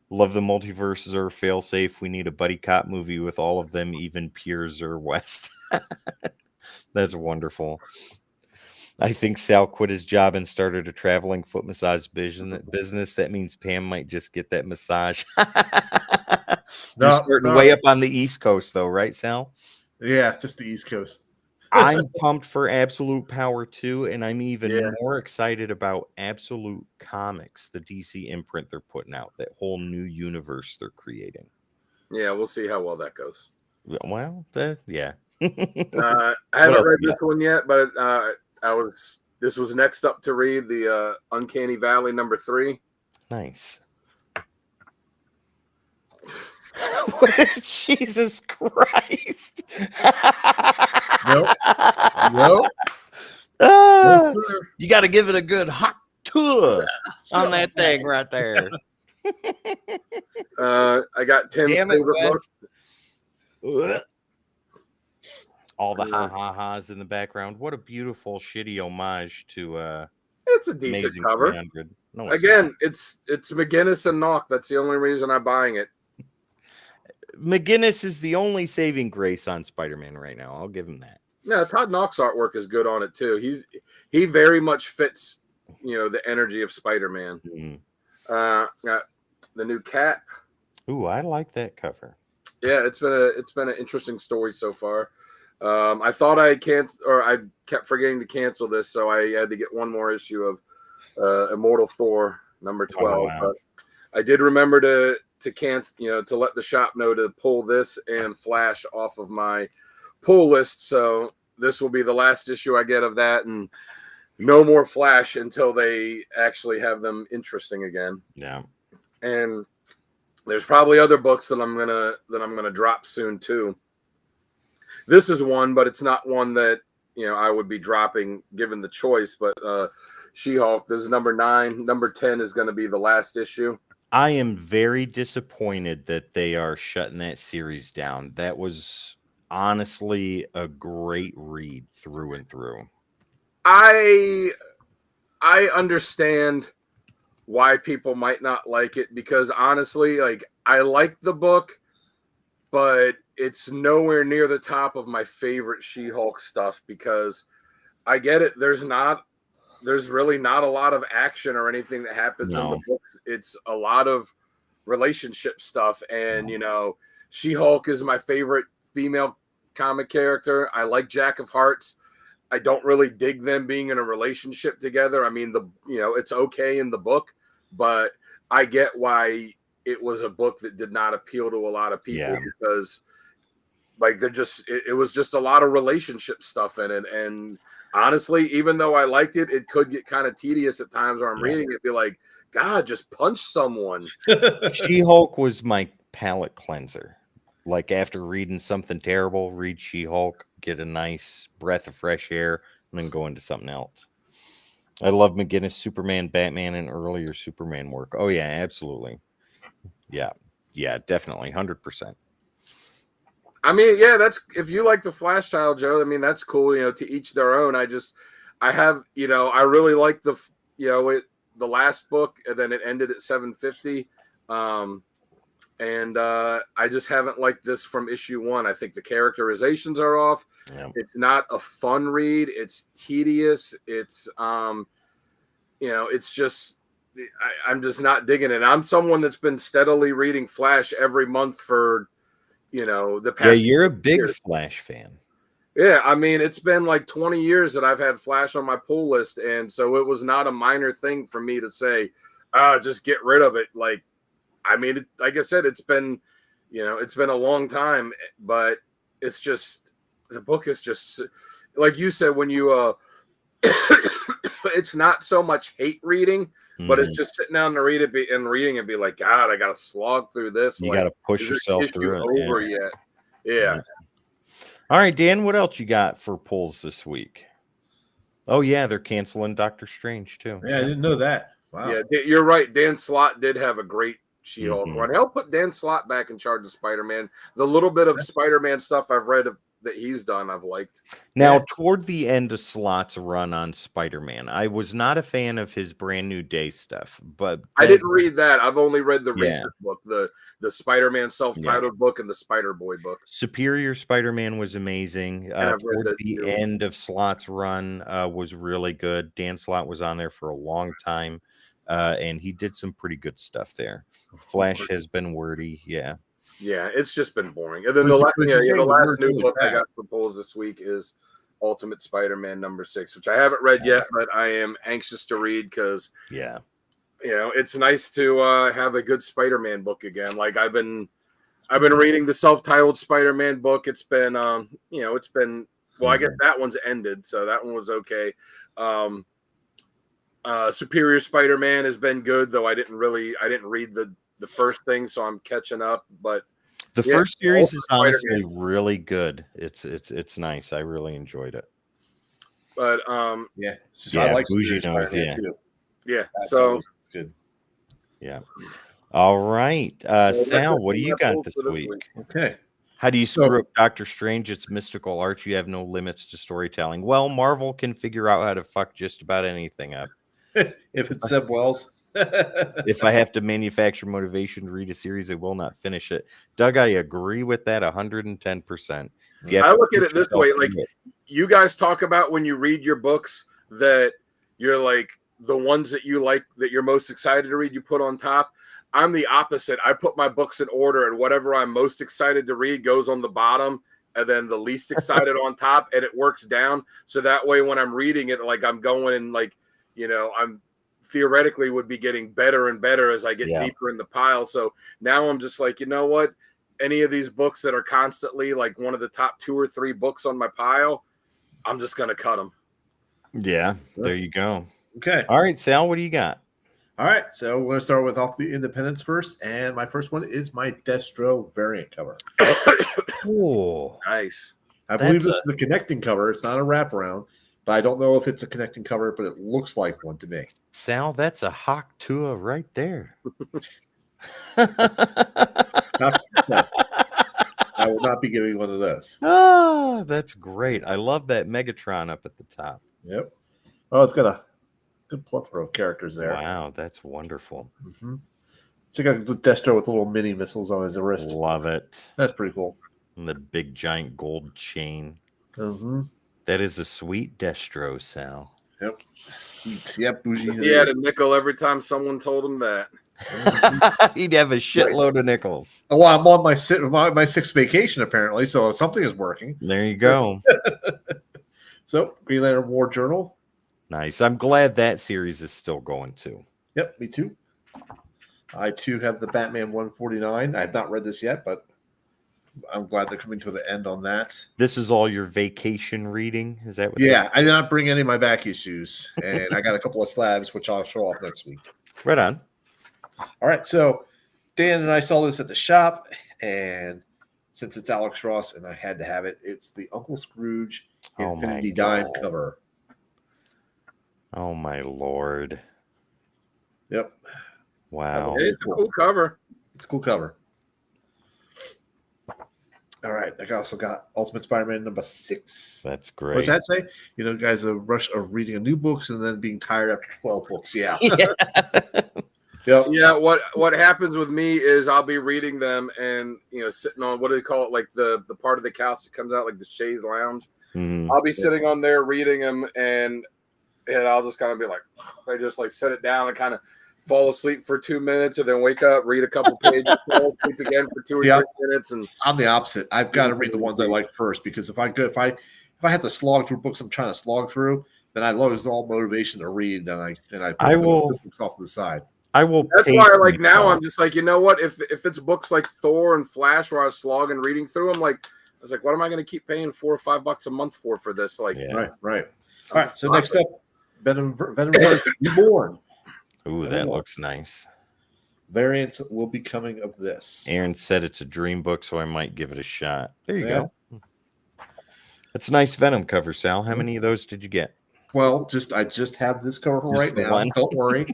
Love the multiverse Zur failsafe. We need a buddy cop movie with all of them, even Pure Zur West. That's wonderful. I think Sal quit his job and started a traveling foot massage business. That means Pam might just get that massage. You're starting way up on the East Coast, though, right, Sal? Yeah, just the East Coast. I'm pumped for Absolute Power 2, and I'm even more excited about Absolute Comics, the DC imprint they're putting out, that whole new universe they're creating. Yeah, we'll see how well that goes. Well, yeah. I haven't read this one yet, but this was next up to read, the Uncanny Valley #3. Nice. Jesus Christ. Nope. You got to give it a good hot tour on that thing right there. I got Tim's Damn it, favorite book. Wes. All the ha-ha-has in the background. What a beautiful, shitty homage to It's a decent Amazing cover. 300. No, it's Again, not. it's McGinnis and Knock. That's the only reason I'm buying it. McGinnis is the only saving grace on Spider-Man right now. I'll give him that. No, Todd Knox artwork is good on it too. He very much fits, the energy of Spider-Man. Mhm. Got the new Cap. Ooh, I like that cover. Yeah, it's been an interesting story so far. I thought I kept forgetting to cancel this, so I had to get one more issue of Immortal Thor number 12. Oh, wow. But I did remember to cancel, to let the shop know to pull this and Flash off of my pull list. So this will be the last issue I get of that, and no more Flash until they actually have them interesting again. Yeah. And there's probably other books that I'm gonna drop soon too. This is one, but it's not one that I would be dropping given the choice. But She-Hulk, this is number 9. Number 10 is going to be the last issue. I am very disappointed that they are shutting that series down. That was honestly a great read through and through. I understand why people might not like it, because honestly, I like the book, but it's nowhere near the top of my favorite She-Hulk stuff, because I get it. There's really not a lot of action or anything that happens in the books. It's a lot of relationship stuff. And, She-Hulk is my favorite female comic character. I like Jack of Hearts. I don't really dig them being in a relationship together. I mean, it's okay in the book, but I get why it was a book that did not appeal to a lot of people, because it was just a lot of relationship stuff in it. And honestly, even though I liked it, it could get kind of tedious at times where I'm reading it, be like, God, just punch someone. She-Hulk was my palate cleanser. Like, after reading something terrible, read She-Hulk, get a nice breath of fresh air, and then go into something else. I love McGinnis, Superman, Batman, and earlier Superman work. Oh, yeah, absolutely. Yeah, definitely, 100%. I mean, yeah, that's, if you like the Flash style, Joe, I mean, that's cool, to each their own. I really like the last book, and then it ended at 750. And I just haven't liked this from issue 1. I think the characterizations are off. Yeah. It's not a fun read. It's tedious. It's, it's just, I'm just not digging it. I'm someone that's been steadily reading Flash every month for, the past. Yeah, you're a big years. Flash fan. Yeah, I mean, it's been like 20 years that I've had Flash on my pull list, and so it was not a minor thing for me to say, just get rid of it. Like, I mean, like I said, it's been a long time, but it's just, the book is just, like you said, when you, it's not so much hate reading, but it's just sitting down to read it and reading and be like, God, I got to slog through this. You got to push yourself through it. Over yet. Yeah. All right, Dan, what else you got for pulls this week? Oh, yeah, they're canceling Doctor Strange, too. Yeah, I didn't know that. Wow. Yeah, you're right. Dan Slott did have a great She-Hulk run. Help put Dan Slott back in charge of Spider-Man. The little bit of Spider-Man stuff I've read that he's done, I've liked. Now, toward the end of Slott's run on Spider-Man, I was not a fan of his Brand New Day stuff, but I didn't read that. I've only read the recent book, the Spider-Man self-titled book and the Spider-Boy book. Superior Spider-Man was amazing. Toward the end of Slott's run was really good. Dan Slott was on there for a long time, and he did some pretty good stuff there. Flash has been wordy, Yeah, it's just been boring. And then the last new book I got proposed this week is Ultimate Spider-Man number 6, which I haven't read yet, but I am anxious to read because, it's nice to have a good Spider-Man book again. Like, I've been reading the self-titled Spider-Man book. It's been, I guess that one's ended, so that one was okay. Superior Spider-Man has been good, though I didn't read the first thing, so I'm catching up. But the first series is honestly really good. It's nice. I really enjoyed it. But I like Bougie knows, too. Yeah. So good. Yeah. All right. that's Sal, it. what do you That's got all this for week? Okay. How do you So- screw up Doctor Strange? It's mystical art. You have no limits to storytelling. Well, Marvel can figure out how to fuck just about anything up. If it's Zeb Wells. If I have to manufacture motivation to read a series, I will not finish it. Doug, I agree with that 110%. If you have I to look at push it this yourself way, to like do it. you guys talk about when you read your books that you're like the ones that you like that you're most excited to read, you put on top. I'm the opposite. I put my books in order, and whatever I'm most excited to read goes on the bottom, and then the least excited on top, and it works down. So that way, when I'm reading it, like I'm going and like, I'm theoretically would be getting better and better as I get Yeah. deeper in the pile. So now I'm just like, you know what? Any of these books that are constantly like one of the top 2 or 3 books on my pile, I'm just going to cut them. Yeah, there you go. Okay. All right, Sal, what do you got? All right. So we're going to start with Off the Independents first. And my first one is my Destro variant cover. Oh, Nice. I believe That's this is the connecting cover. It's not a wraparound, but I don't know if it's a connecting cover, but it looks like one to me. Sal, that's a Hawk Tua right there. Not, no, I will not be giving one of those. That's great. I love that Megatron up at the top. Yep. Oh, it's got a good plethora of characters there. Wow, that's wonderful. Mm-hmm. So you got Destro with little mini missiles on his wrist. Love it. That's pretty cool. And the big giant gold chain. Mm-hmm. That is a sweet Destro, Sal. Yep. Sweet. Yep. Bougie. He had a nickel every time someone told him that. He'd have a shitload of nickels. Well, I'm on my sixth vacation apparently, so something is working. There you go. So Green Lantern War Journal. Nice. I'm glad that series is still going too. Yep, me too. I too have the Batman 149. I have not read this yet, but I'm glad they're coming to the end on that. This is all your vacation reading? Is that what Yeah, I did not bring any of my back issues, and I got a couple of slabs, which I'll show off next week. Right on. All right, so Dan and I saw this at the shop, and since it's Alex Ross and I had to have it, it's the Uncle Scrooge Oh my Infinity Dime God. cover. Oh my Lord. Yep, Wow. It's a cool cover. it's a cool cover. All right, I also got Ultimate Spider-Man number 6. That's What does great. that say? You know, guys, a rush of reading a new books and then being tired after 12 books. Yeah. Yep. Yeah, what happens with me is I'll be reading them and sitting on what do they call it, like the part of the couch that comes out like the chaise lounge. Mhm. I'll be sitting on there reading them and I'll just kind of be like, I just like set it down and kind of fall asleep for 2 minutes and then wake up, read a couple pages, fall asleep again for 2 or 3 minutes, and I'm the opposite. I've got to read the ones I like first because if I have to slog through books I'm trying to slog through, then I lose all motivation to read, and I put I will- the books off to the side. I will. that's pace why like now myself. I'm just like, you know what? If it's books like Thor and Flash where I was slogging reading through them, like I was like, what am I going to keep paying $4 or $5 a month for this? Like, Yeah. Right. All right. So next up, Venomverse Reborn. Ooh, that looks nice. Variants will be coming of this. Aaron said it's a dream book, so I might give it a shot. There you Yeah. go. That's a nice Venom cover, Sal. How many of those did you get? Well, I just have this cover Just right the now. one? Don't worry.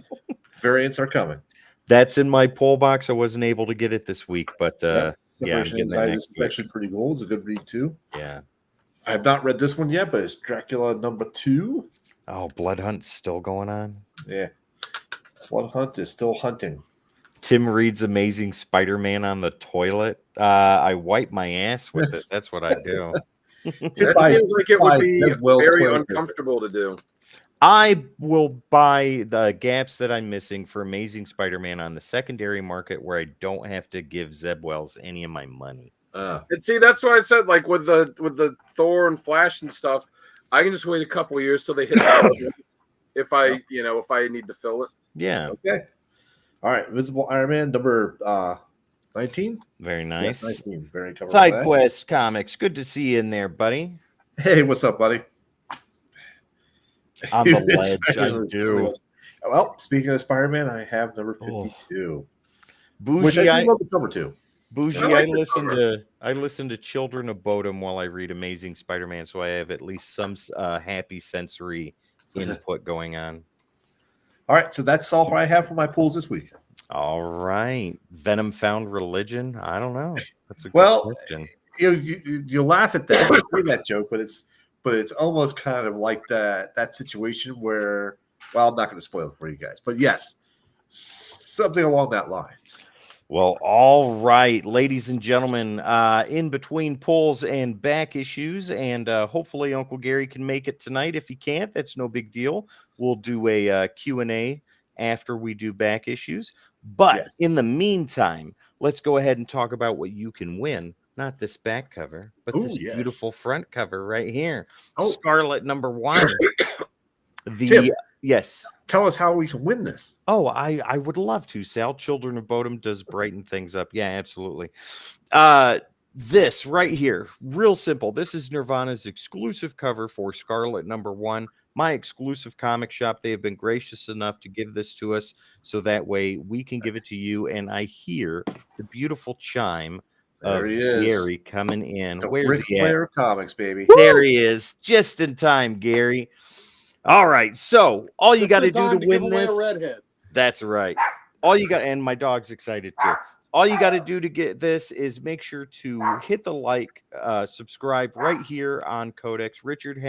Variants are coming. That's in my poll box. I wasn't able to get it this week, but yeah, I'm Separation getting that Anxiety next is week. actually pretty cool. It's a good read too. Yeah. I have not read this one yet, but it's Dracula number 2. Oh, Blood Hunt's still going on. Yeah. Blood Hunt is still hunting. Tim reads Amazing Spider-Man on the toilet. I wipe my ass with it. That's what I do. that feels like it would be Zeb Wells very toilet paper. uncomfortable to do. I will buy the gaps that I'm missing for Amazing Spider-Man on the secondary market where I don't have to give Zeb Wells any of my money. And see, that's why I said like with the Thor and Flash and stuff, I can just wait a couple of years till they hit that if I need to fill it. Yeah, Okay. All right. Invisible Iron Man number 19. very Yes, nice. 19. Very covered. Side Quest Comics. Good to see you in there, buddy. Hey, what's up, buddy? On the ledge, I do. Well, speaking of Spider-Man, I have number 52. Which Bougie, I do love the cover too. Bougie, I like I the listen to Children of Bodom while I read Amazing Spider-Man, so I have at least some happy sensory input going on. All right, so that's all I have for my pools this week. All right. Venom found religion? I don't know. That's a good Well, question. You laugh at that, you hear that joke, but it's almost kind of like that situation where, well, I'm not going to spoil it for you guys, but yes, something along that lines. Well, all right, ladies and gentlemen, in between pulls and back issues, and hopefully Uncle Gary can make it tonight. If he can't, that's no big deal. We'll do a Q&A after we do back issues. But Yes. in the meantime, let's go ahead and talk about what you can win. Not this back cover, but Ooh, this yes. beautiful front cover right here. Oh. Scarlet #1. Tim. Yes. Tell us how we can win this. Oh, I would love to. Sal, Children of Bodom does brighten things up. Yeah, absolutely. This right here, real simple. This is Nirvana's exclusive cover for Scarlet #1, my exclusive comic shop. They have been gracious enough to give this to us so that way we can give it to you. And I hear the beautiful chime There of he is. Gary coming in. The Where's Ric he at? Flair comics, baby. There he is, just in time, Gary. All right, so all you got to do to win this. Redhead. That's right. All you got, and my dog's excited too. All you got to do to get this is make sure to hit the like, subscribe right here on Codex. Richard,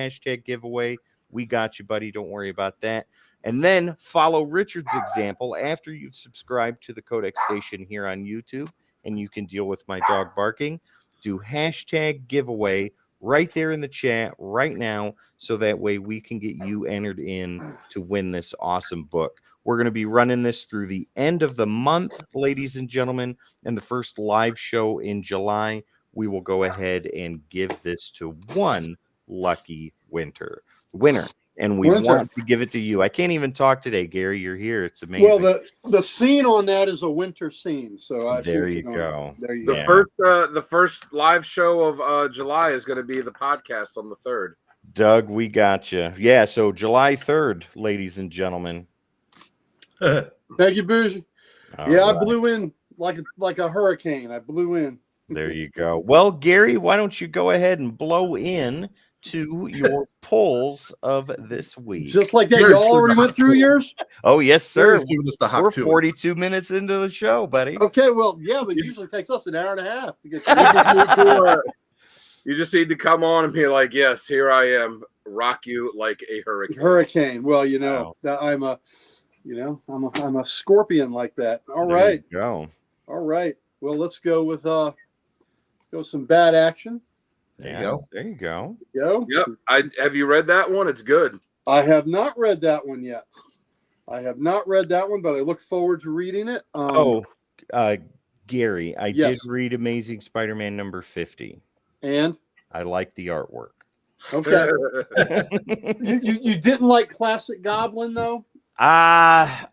#giveaway. We got you, buddy. Don't worry about that. And then follow Richard's example after you've subscribed to the Codex station here on YouTube, and you can deal with my dog barking. Do #giveaway right there in the chat right now, so that way we can get you entered in to win this awesome book. We're going to be running this through the end of the month, ladies and gentlemen, and the first live show in July, we will go ahead and give this to one lucky winner. And we want to give it to you. I can't even talk today, Gary. You're here. It's amazing. Well, the scene on that is a winter scene. So I there you go. There you The go. the first live show of July is going to be the podcast on the 3rd. Doug, we got you. Yeah, so July 3rd, ladies and gentlemen. Thank you, Bougie. All Yeah, right. I blew in like a hurricane. I blew in. There you go. Well, Gary, why don't you go ahead and blow in to your polls of this week? Just like that. You all already went through yours? Oh, yes, sir. Giving us the hot We're tour. 42 minutes into the show, buddy. Okay, well, yeah, but it usually takes us an hour and a half to get You just need to come on and be like, yes, here I am, rock you like a hurricane. hurricane. Well, you know, I'm a scorpion like that. All There right. you go. All right. Well, let's go with some bad action. There you go. There you go. Go. Yep. Have you read that one? It's good. I have not read that one yet. I have not read that one, but I look forward to reading it. Gary, I Yes. did read Amazing Spider-Man #50. And I like the artwork. okay, you didn't like Classic Goblin though. I'll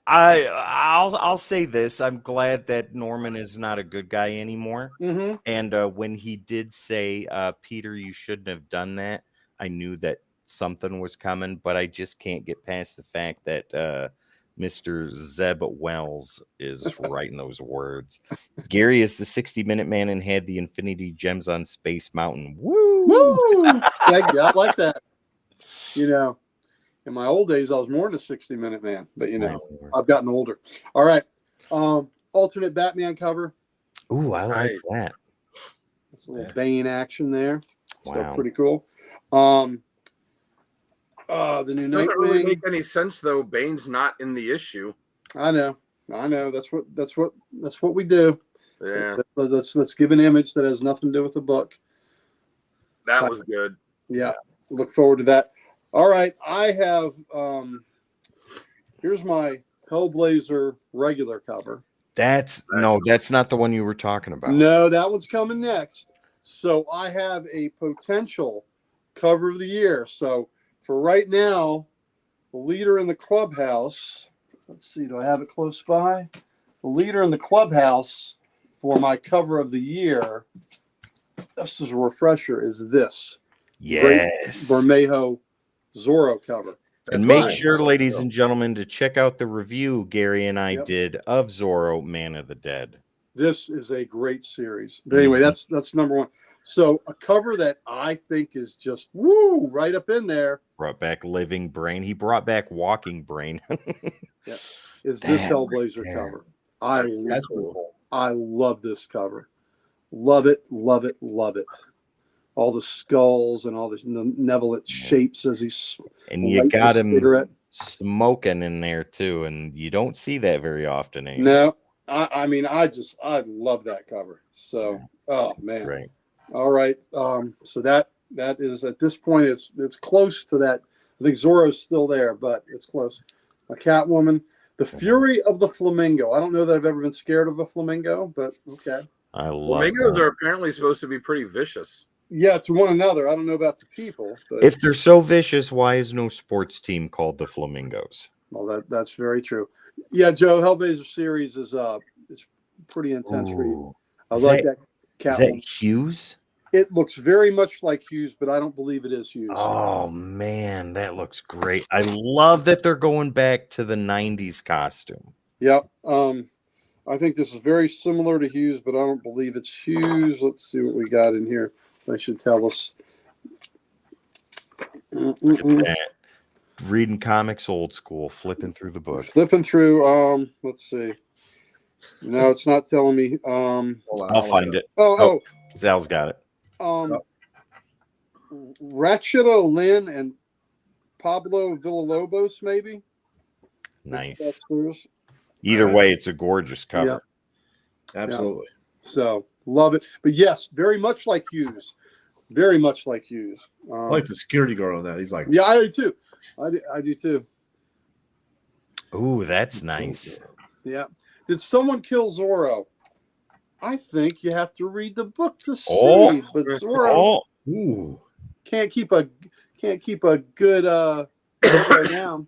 say this. I'm glad that Norman is not a good guy anymore. Mm-hmm. And when he did say, Peter, you shouldn't have done that, I knew that something was coming, but I just can't get past the fact that Mr. Zeb Wells is writing those words. Gary is the 60-minute man and had the Infinity Gems on Space Mountain. Woo! Woo! Thank you. I like that. You know, in my old days, I was more than a 60-minute man, but you know, I've gotten older. All right. Alternate Batman cover. Ooh, I like Nice. that. That's a little Bane action there. So Wow. pretty cool. The new Doesn't really Nightwing. make any sense though. Bane's not in the issue. I know. That's what we do. Yeah, Let's give an image that has nothing to do with the book. that was good. Yeah. Look forward to that. All right. I have here's my Hellblazer regular cover. That's not the one you were talking about. No, that one's coming next. So I have a potential cover of the year. So for right now, the leader in the clubhouse. Let's see, do I have it close by? The leader in the clubhouse for my cover of the year, just as a refresher, is this Yes. Bermejo Zorro cover. And That's make fine. sure, ladies and gentlemen, to check out the review Gary and I Yep. did of Zorro, Man of the Dead. This is a great series. But anyway, that's number one. So a cover that I think is just woo right up in there Brought back Living Brain. He brought back Walking Brain. is this That Hellblazer there. cover. That's pretty cool. I love this cover. Love it, love it, love it. All the skulls and all the benevolent shapes as he's And you got him cigarette. smoking in there too, and you don't see that very often anymore. No, I mean, I love that cover. So, oh man, Right. all right. So that is at this point it's close to that. I think Zorro's still there, but it's close. A Catwoman, the Fury of the Flamingo. I don't know that I've ever been scared of a flamingo, but okay. I love Flamingos that. are apparently supposed to be pretty vicious. Yeah, to one another. I don't know about the people, but If they're so vicious, why is no sports team called the Flamingos? well, that's very true. Yeah, Joe, Hellblazer series is it's pretty intense read. Ooh. I Is like that- that Is that Catwoman. Hughes? It looks very much like Hughes, but I don't believe it is Hughes. Oh man, that looks great. I love that they're going back to the 90s costume. Yep. I think this is very similar to Hughes, but I don't believe it's Hughes. Let's see what we got in here. They should tell us. Look at that. Reading comics old school, flipping through the book. Flipping through. Let's see. No, it's not telling me. Hold on, I'll find it. Oh, Zal's got it. Ratcheto Lynn and Pablo Villalobos, maybe. Nice. That's theirs. Either way, it's a gorgeous cover. Absolutely. So love it. But yes, very much like Hughes. Very much like Hughes. I like the security guard on that. He's like, Yeah, I do too. I do too. Ooh, that's nice. Yeah. Did someone kill Zorro? I think you have to read the book to see. Oh. But Zorro Oh, ooh. can't keep a good show down.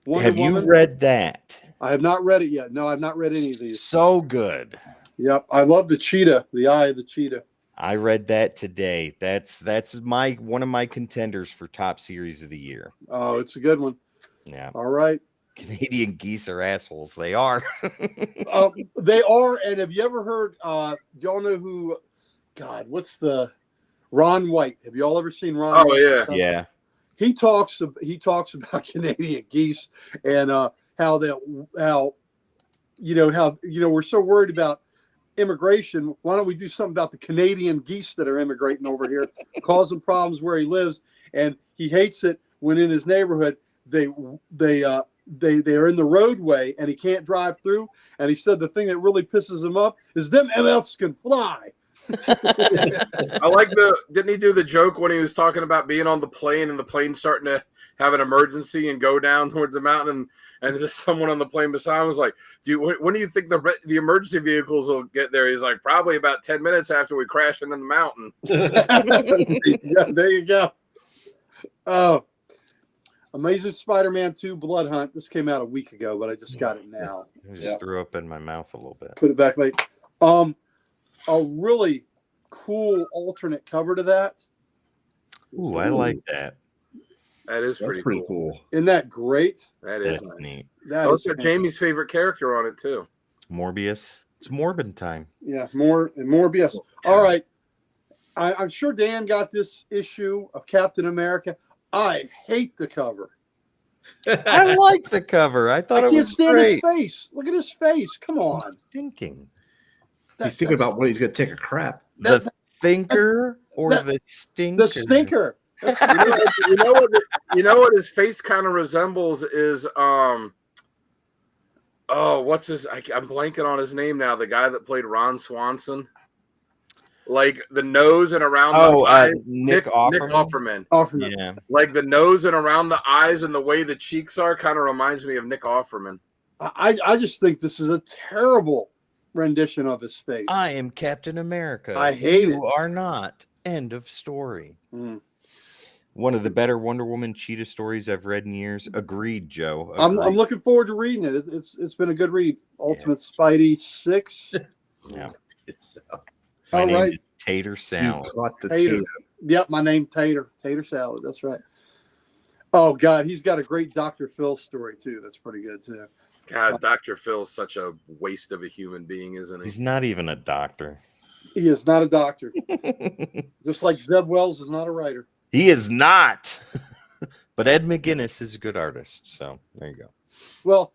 Wonder have you Woman, read that? I have not read it yet. No, I've not read any of these. So good. Yep. I love the cheetah, the eye of the cheetah. I read that today. That's my one of my contenders for top series of the year. Oh, it's a good one. Yeah. All right. Canadian geese are assholes. They are. They are. And have you ever heard, do y'all know who, God, what's the Ron White? Have y'all ever seen Ron Oh, White? yeah. Yeah. He talks about Canadian geese and how we're so worried about immigration. Why don't we do something about the Canadian geese that are immigrating over here, causing problems where he lives? And he hates it when in his neighborhood they are in the roadway and he can't drive through. And he said the thing that really pisses him up is them MFs can fly. I like didn't he do the joke when he was talking about being on the plane and the plane starting to have an emergency and go down towards the mountain and just someone on the plane beside him was like, when do you think the emergency vehicles will get there? He's like, probably about 10 minutes after we crash into the mountain. Yeah, there you go. Oh, Amazing Spider-Man 2 Blood Hunt. This came out a week ago, but I just got it now. I just threw up in my mouth a little bit. Put it back late. A really cool alternate cover to that. Ooh, I like that. That is That's pretty cool. Isn't that great? That is That's nice. neat. That Oh, is it's got Jamie's favorite character on it too. Morbius. It's Morbin time. Yeah, more BS. All right. I'm sure Dan got this issue of Captain America. I hate the cover. I like the cover. I thought I it can't was stand great. his face. Look at his face. Come on. He's thinking. He's thinking about when he's going to take a crap. The thinker or that- the stinker? The stinker. You know what his face kind of resembles is what's his? I'm blanking on his name now. The guy that played Ron Swanson, like the nose and around the eyes. Nick Offerman. Nick Offerman. Offerman. Yeah. Like the nose and around the eyes and the way the cheeks are kind of reminds me of Nick Offerman. I just think this is a terrible rendition of his face. I am Captain America. I hate you are not. End of story. Mm. One of the better Wonder Woman cheetah stories I've read in years. Agreed, Joe. I'm Agreed. looking forward to reading it. It's been a good read. Ultimate Spidey 6. Yeah. So, My All name right. is Tater you Salad. caught the Tater. tater. Yep, my name Tater. Tater Salad. That's right. Oh God, he's got a great Dr. Phil story too. That's pretty good too. God, Dr. Phil's such a waste of a human being, isn't he? He's not even a doctor. He is not a doctor, just like Zeb Wells is not a writer. He is not. But Ed McGuinness is a good artist. So there you go. Well,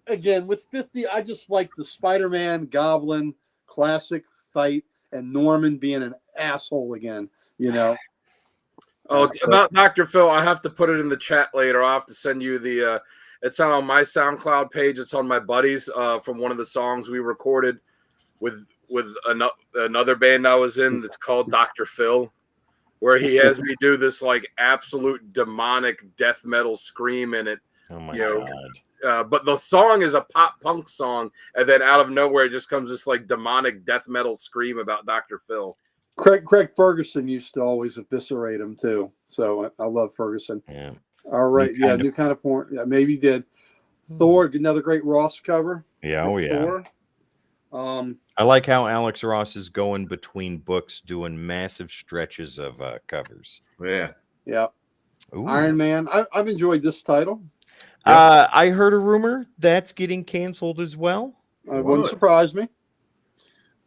again, with 50, I just like the Spider-Man Goblin classic fight and Norman being an asshole again. You know. Oh, about Dr. Phil, I have to put it in the chat later. I'll have to send you the. It's not on my SoundCloud page. It's on my buddy's from one of the songs we recorded with another band I was in. That's called Dr. Phil, where he has me do this like absolute demonic death metal scream in it. Oh my god! But the song is a pop punk song, and then out of nowhere just comes this like demonic death metal scream about Dr. Phil. Craig Ferguson used to always eviscerate him too, so I love Ferguson. Yeah. All right, new kind of porn. Yeah, maybe he did. Thor, another great Ross cover. Yeah, oh yeah. Thor. I like how Alex Ross is going between books, doing massive stretches of covers. Yeah. Ooh. Iron Man. I've enjoyed this title. I heard a rumor that's getting canceled as well. Wouldn't surprise me.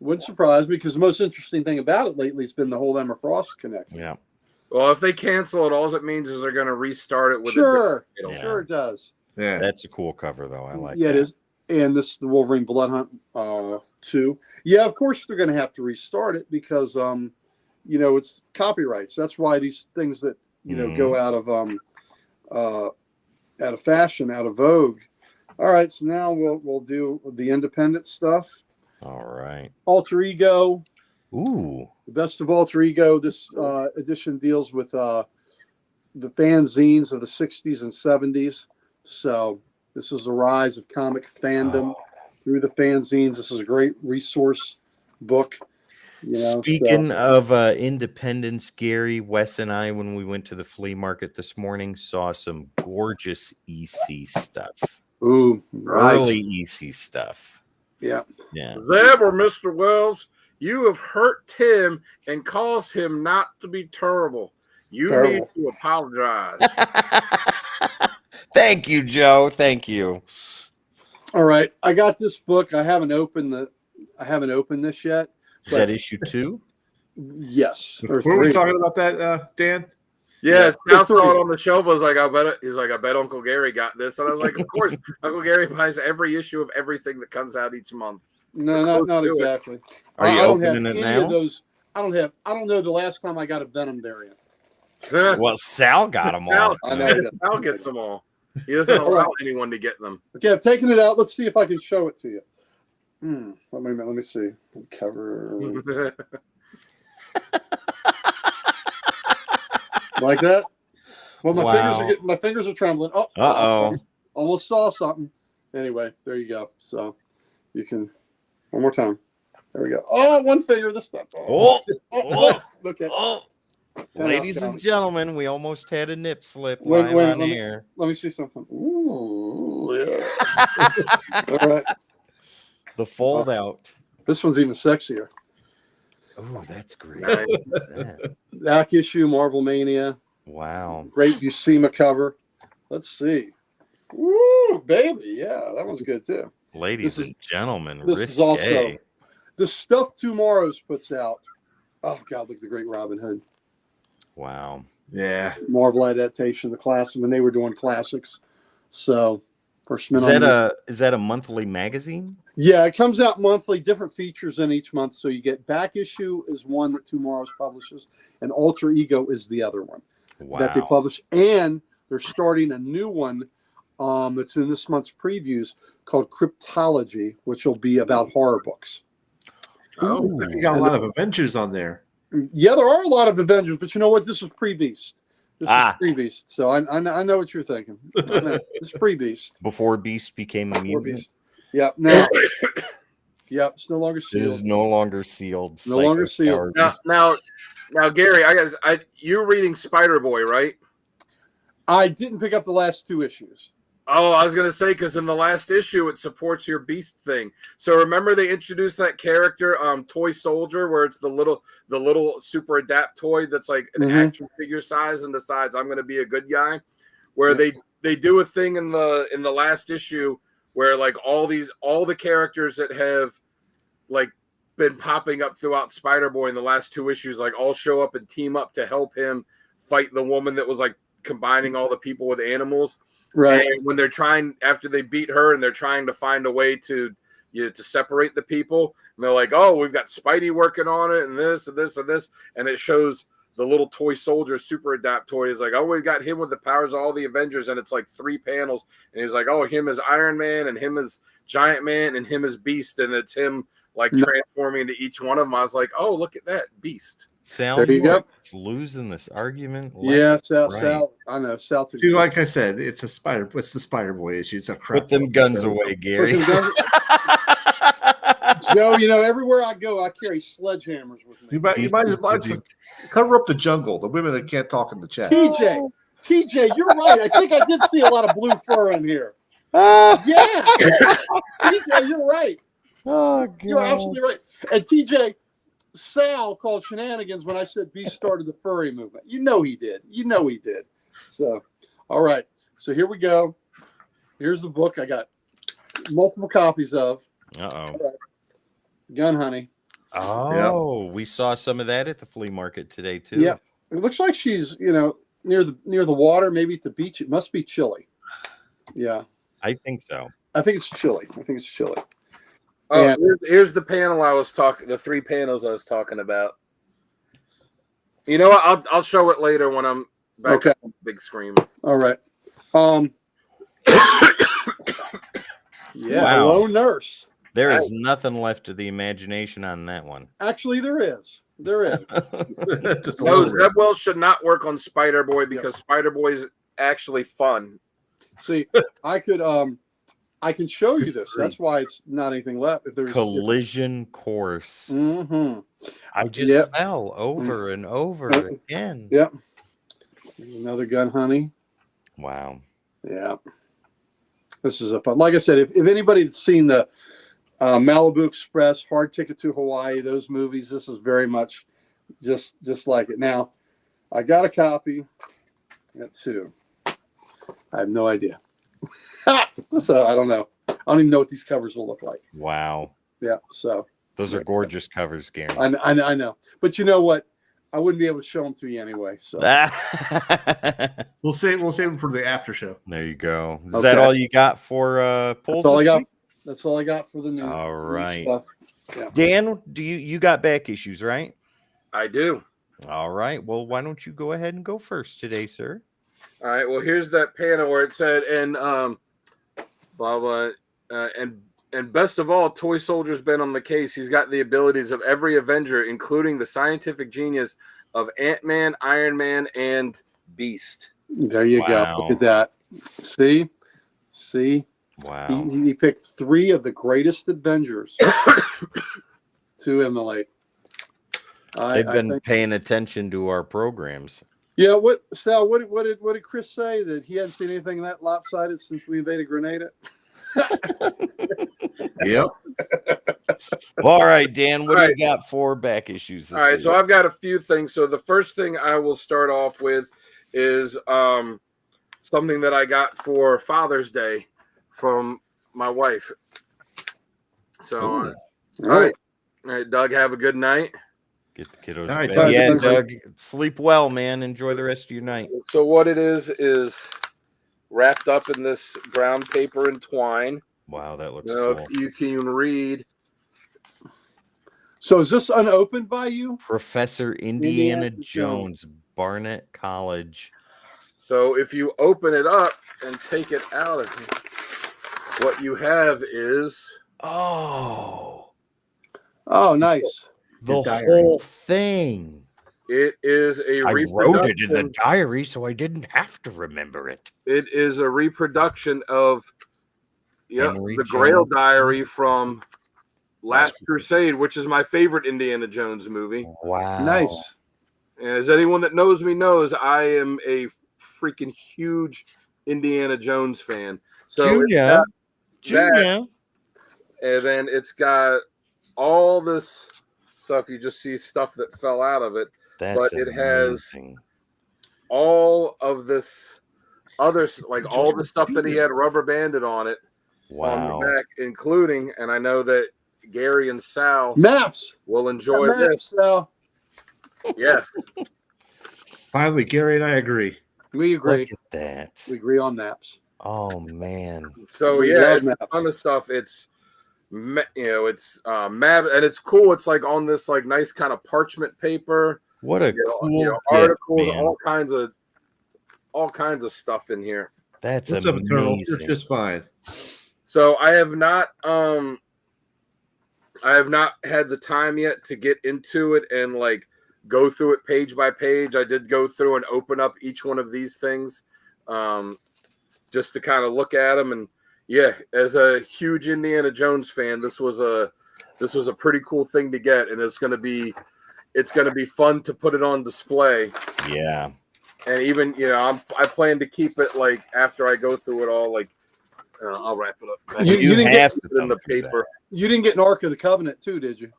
Wouldn't surprise me because the most interesting thing about it lately has been the whole Emma Frost connection. Yeah. Well, if they cancel it, all it means is they're going to restart it with sure a it does. Yeah. That's a cool cover though. I like that. It is. And this is the Wolverine Blood Hunt 2. Yeah, of course they're going to have to restart it because it's copyrights. That's why these things that go out of fashion, out of vogue. All right, so now we'll do the independent stuff. All right. Alter Ego. Ooh. The Best of Alter Ego. This edition deals with the fanzines of the 60s and 70s. So this is the rise of comic fandom through the fanzines. This is a great resource book. Speaking of independence, Gary, Wes, and I, when we went to the flea market this morning, saw some gorgeous EC stuff. Ooh, nice. Early EC stuff. Yeah. Zeb or Mr. Wells, you have hurt Tim and caused him not to be terrible. You need to apologize. Thank you, Joe. Thank you. All right, I got this book. I haven't opened this yet. Is that issue 2? Yes. Were we talking about that, Dan? Yeah, I saw it on the shelf. I was like, I bet Uncle Gary got this. And I was like, of course, Uncle Gary buys every issue of everything that comes out each month. No, not exactly. Are you opening it now? Of those. I don't know the last time I got a Venom variant. Well, Sal got them all. Sal gets them all. He doesn't allow anyone to get them. Okay, I've taken it out. Let's see if I can show it to you. Let me see. Cover. Like that? Well, my fingers are trembling. Oh, almost saw something. Anyway, there you go. So you can one more time. There we go. Oh, one finger this time. Look at. Ladies and gentlemen, we almost had a nip slip live on air. Let me see something. Ooh, yeah. All right. The fold out. This one's even sexier. Oh, that's great. Back issue, Marvel Mania. Wow. Great Buscema cover. Let's see. Woo, baby. Yeah, that one's good too. Ladies and gentlemen, this is also the stuff Tomorrow's puts out. Oh, God, look at the great Robin Hood. Wow. Yeah. Marvel adaptation, the classic, when they were doing classics. So, is that a monthly magazine? Yeah, it comes out monthly, different features in each month. So you get Back Issue is one that Tomorrow's publishes, and Alter Ego is the other one that they publish. And they're starting a new one that's in this month's previews called Cryptology, which will be about horror books. Oh, you got a lot of Avengers on there. Yeah, there are a lot of Avengers, but you know what? This is pre-Beast. This is pre-Beast. So I know what you're thinking. This is pre-Beast. Before Beast became a mutant. Yep. Now, it's no longer sealed. It is no longer sealed. No longer sealed. Now, Gary, you're reading Spider-Boy, right? I didn't pick up the last 2 issues. Oh, I was going to say, because in the last issue, it supports your Beast thing. So remember they introduced that character, Toy Soldier, where it's the little super adapt toy that's like an action figure size and decides I'm going to be a good guy. Where they do a thing in the last issue where like all the characters that have like been popping up throughout Spider-Boy in the last 2 issues, like all show up and team up to help him fight the woman that was like combining all the people with animals. Right. And when they're trying, after they beat her, and they're trying to find a way to to separate the people, and they're like, "Oh, we've got Spidey working on it, and this and this and this," and it shows the little toy soldier super adapt toy is like, "Oh, we've got him with the powers of all the Avengers," and it's like 3 panels, and he's like, "Oh, him as Iron Man, and him as Giant Man, and him as Beast," and it's him like transforming into each one of them. I was like, "Oh, look at that Beast!" Sal, There you go. losing this argument. Yeah, Sal. right. Sal. I know Sal. See, like I said, it's the Spider Boy issue. It's a crap. Put them guns away, Gary. Joe, everywhere I go, I carry sledgehammers with me. You might as well cover up the jungle. The women that can't talk in the chat. TJ, you're right. I think I did see a lot of blue fur in here. Ah, Yeah, TJ, you're right. oh, God. You're absolutely right. And TJ, Sal called shenanigans when I said Beast started the furry movement. He did. He did. So, all right. So here we go. Here's the book I got multiple copies of. Uh-oh. Gun Honey. Oh, we saw some of that at the flea market today, too. Yeah. It looks like she's, near the water, maybe at the beach. It must be chilly. Yeah. I think so. I think it's chilly. Oh, And- here's the panel I was talking. The 3 panels I was talking about. You know what? I'll show it later when I'm back Okay. on the big screen. All right. Yeah. Wow. Hello, nurse. There is nothing left of the imagination on that one. Actually, there is. Just a No, little bit. Zeb Wells should not work on Spider Boy because Spider Boy is actually fun. See, I can show you this. That's why it's not anything left. If there's Collision course. Mm-hmm. I just fell over and over again. Yep. There's another Gun Honey. Wow. Yeah. This is a fun. Like I said, if anybody's seen the Malibu Express, Hard Ticket to Hawaii, those movies, this is very much just like it. Now, I got a copy. I got 2. I have no idea. So I don't know. I don't even know what these covers will look like. Wow. Yeah. So Those are gorgeous covers, Gary. I know. But you know what? I wouldn't be able to show them to you anyway. So We'll save them for the after show. There you go. Is Okay. that all you got for polls? that's all I this got. week? That's all I got for the news. All right. Stuff. Dan, do you got back issues, right? I do. All right. Well, why don't you go ahead and go first today, sir? All right. Well, here's that panel where it said, and blah blah, and best of all, Toy Soldier's been on the case. He's got the abilities of every Avenger, including the scientific genius of Ant-Man, Iron Man, and Beast. There you go. Wow. Look at that. See. Wow. He picked 3 of the greatest Avengers to emulate. They've been paying attention to our programs. Yeah. Sal? What did Chris say, that he hadn't seen anything that lopsided since we invaded Grenada? Yep. All right, Dan, what All do right. you got for back issues this All right, week? so I've got a few things. So the first thing I will start off with is something that I got for Father's Day from my wife. So, all right, Doug, have a good night. Get the kiddos All right, to Doug. bed. Yeah, Thanks, Doug, sleep well, man. Enjoy the rest of your night. So what it is wrapped up in this brown paper and twine. Wow, that looks Now, cool. if you can read. So is this unopened by you? Professor Indiana Indiana Jones, Barnett College. So if you open it up and take it out of here, what you have is Oh, Oh, nice. the His diary. whole thing. it is a I wrote it in the reproduction. diary, so I didn't have to remember it. It is a reproduction of Henry the Grail Jones. Diary from Last Crusade, which is my favorite Indiana Jones movie. Wow. Nice. And as anyone that knows me knows, I am a freaking huge Indiana Jones fan. So it's Junior. got Junior. and then it's got all this stuff. You just see stuff that fell out of it. That's But it has- amazing. All of this other, like all the stuff that he had rubber banded on it Wow. on the back, including, and I know that Gary and Sal Maps. will enjoy Maps, this. Sal. Yes. Finally, Gary and I agree. We agree. Look at that. We agree on maps. Oh man. So We yeah, love it's a maps. ton of stuff. It's it's map, and it's cool. It's like on this like nice kind of parchment paper. What a You know, cool gift, articles, man. all kinds of stuff in here. That's What's up, Eternal? You're amazing. just fine. So I have not had the time yet to get into it and like go through it page by page. I did go through and open up each one of these things just to kind of look at them. And yeah, as a huge Indiana Jones fan, this was a pretty cool thing to get, and it's gonna be fun to put it on display. Yeah. And even I plan to keep it like after I go through it all, like I'll wrap it up. You You didn't have Put to it in the thumb through paper. You didn't get an Ark of the Covenant too, did you?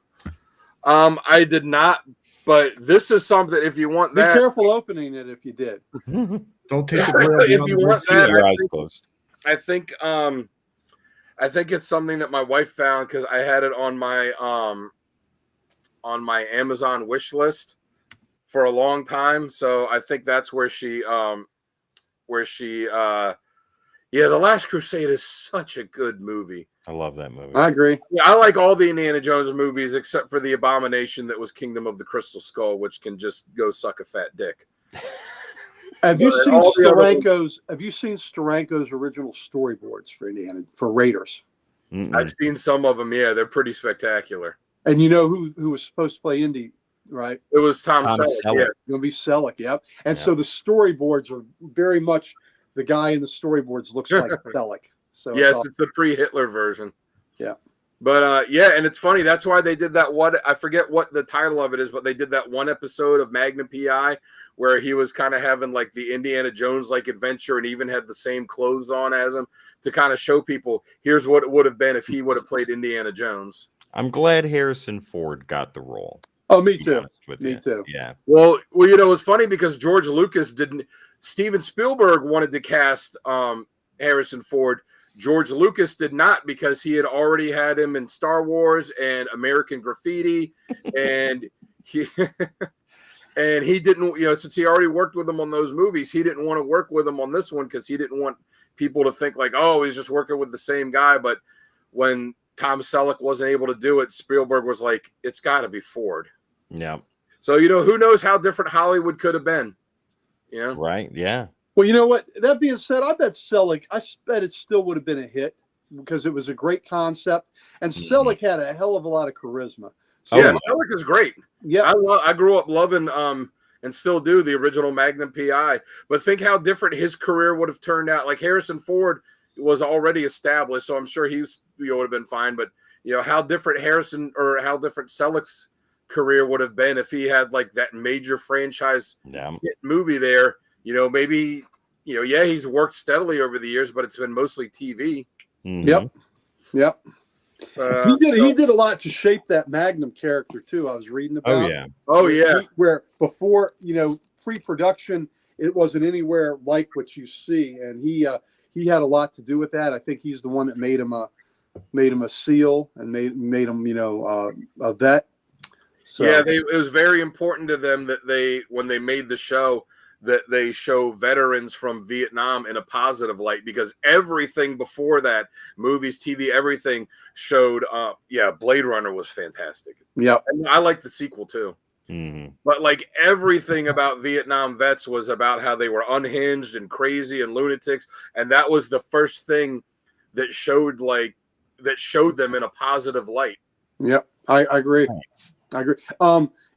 I did not, but this is something. If you want Be that, careful opening it if you did. that. Don't take the grill If beyond you the want seal. that, Your eyes closed. I think it's something that my wife found because I had it on my Amazon wish list for a long time. So I think that's where she The Last Crusade is such a good movie. I love that movie. I agree. Yeah, I like all the Indiana Jones movies except for the abomination that was Kingdom of the Crystal Skull, which can just go suck a fat dick. Have you But seen all the other ones- Steranko's? Have you seen Steranko's original storyboards for Indiana for Raiders? Mm-mm. I've seen some of them. Yeah, they're pretty spectacular. And you know who was supposed to play Indy, right? It was Tom Tom Selleck. Selleck. Yeah. Going to be Selleck. Yep. And Yeah. so the storyboards are very much the guy in the storyboards looks like Selleck. So Yes, awesome. it's the pre-Hitler version. Yeah. But yeah, and it's funny. That's why they did that one. I forget what the title of it is, but they did that one episode of Magnum PI where he was kind of having like the Indiana Jones like adventure and even had the same clothes on as him to kind of show people here's what it would have been if he would have played Indiana Jones. I'm glad Harrison Ford got the role. Oh, me to be too. honest with Me you. too. Yeah. Well, it's funny because George Lucas didn't. Steven Spielberg wanted to cast Harrison Ford. George Lucas did not because he had already had him in Star Wars and American Graffiti, and he didn't. Since he already worked with him on those movies, he didn't want to work with him on this one because he didn't want people to think like, oh, he's just working with the same guy. But when Tom Selleck wasn't able to do it, Spielberg was like, it's got to be Ford. Yeah. So, who knows how different Hollywood could have been. Yeah. Right. Yeah. Well, you know what? That being said, I bet Selleck, I bet it still would have been a hit because it was a great concept. And Selleck had a hell of a lot of charisma. So, Yeah, Selleck is great. yeah. I grew up loving and still do the original Magnum PI. But think how different his career would have turned out. Like Harrison Ford was already established, so I'm sure he would have been fine. But how different Selleck's career would have been if he had like that major franchise Yeah. hit movie there. Maybe he's worked steadily over the years, but it's been mostly TV. Mhm. Yep. Yep. Uh, He did a lot to shape that Magnum character too. I was reading about. Oh yeah. oh yeah, Where before, pre-production, it wasn't anywhere like what you see, and he had a lot to do with that. I think he's the one that made him a SEAL and made him a vet. So yeah. It was very important to them that when they made the show, that they show veterans from Vietnam in a positive light, because everything before that, movies, TV, everything showed. Blade Runner was fantastic. yeah. And I like the sequel too. Mhm. But like everything about Vietnam vets was about how they were unhinged and crazy and lunatics, and that was the first thing that showed them in a positive light. Yep. I agree. Nice. I agree.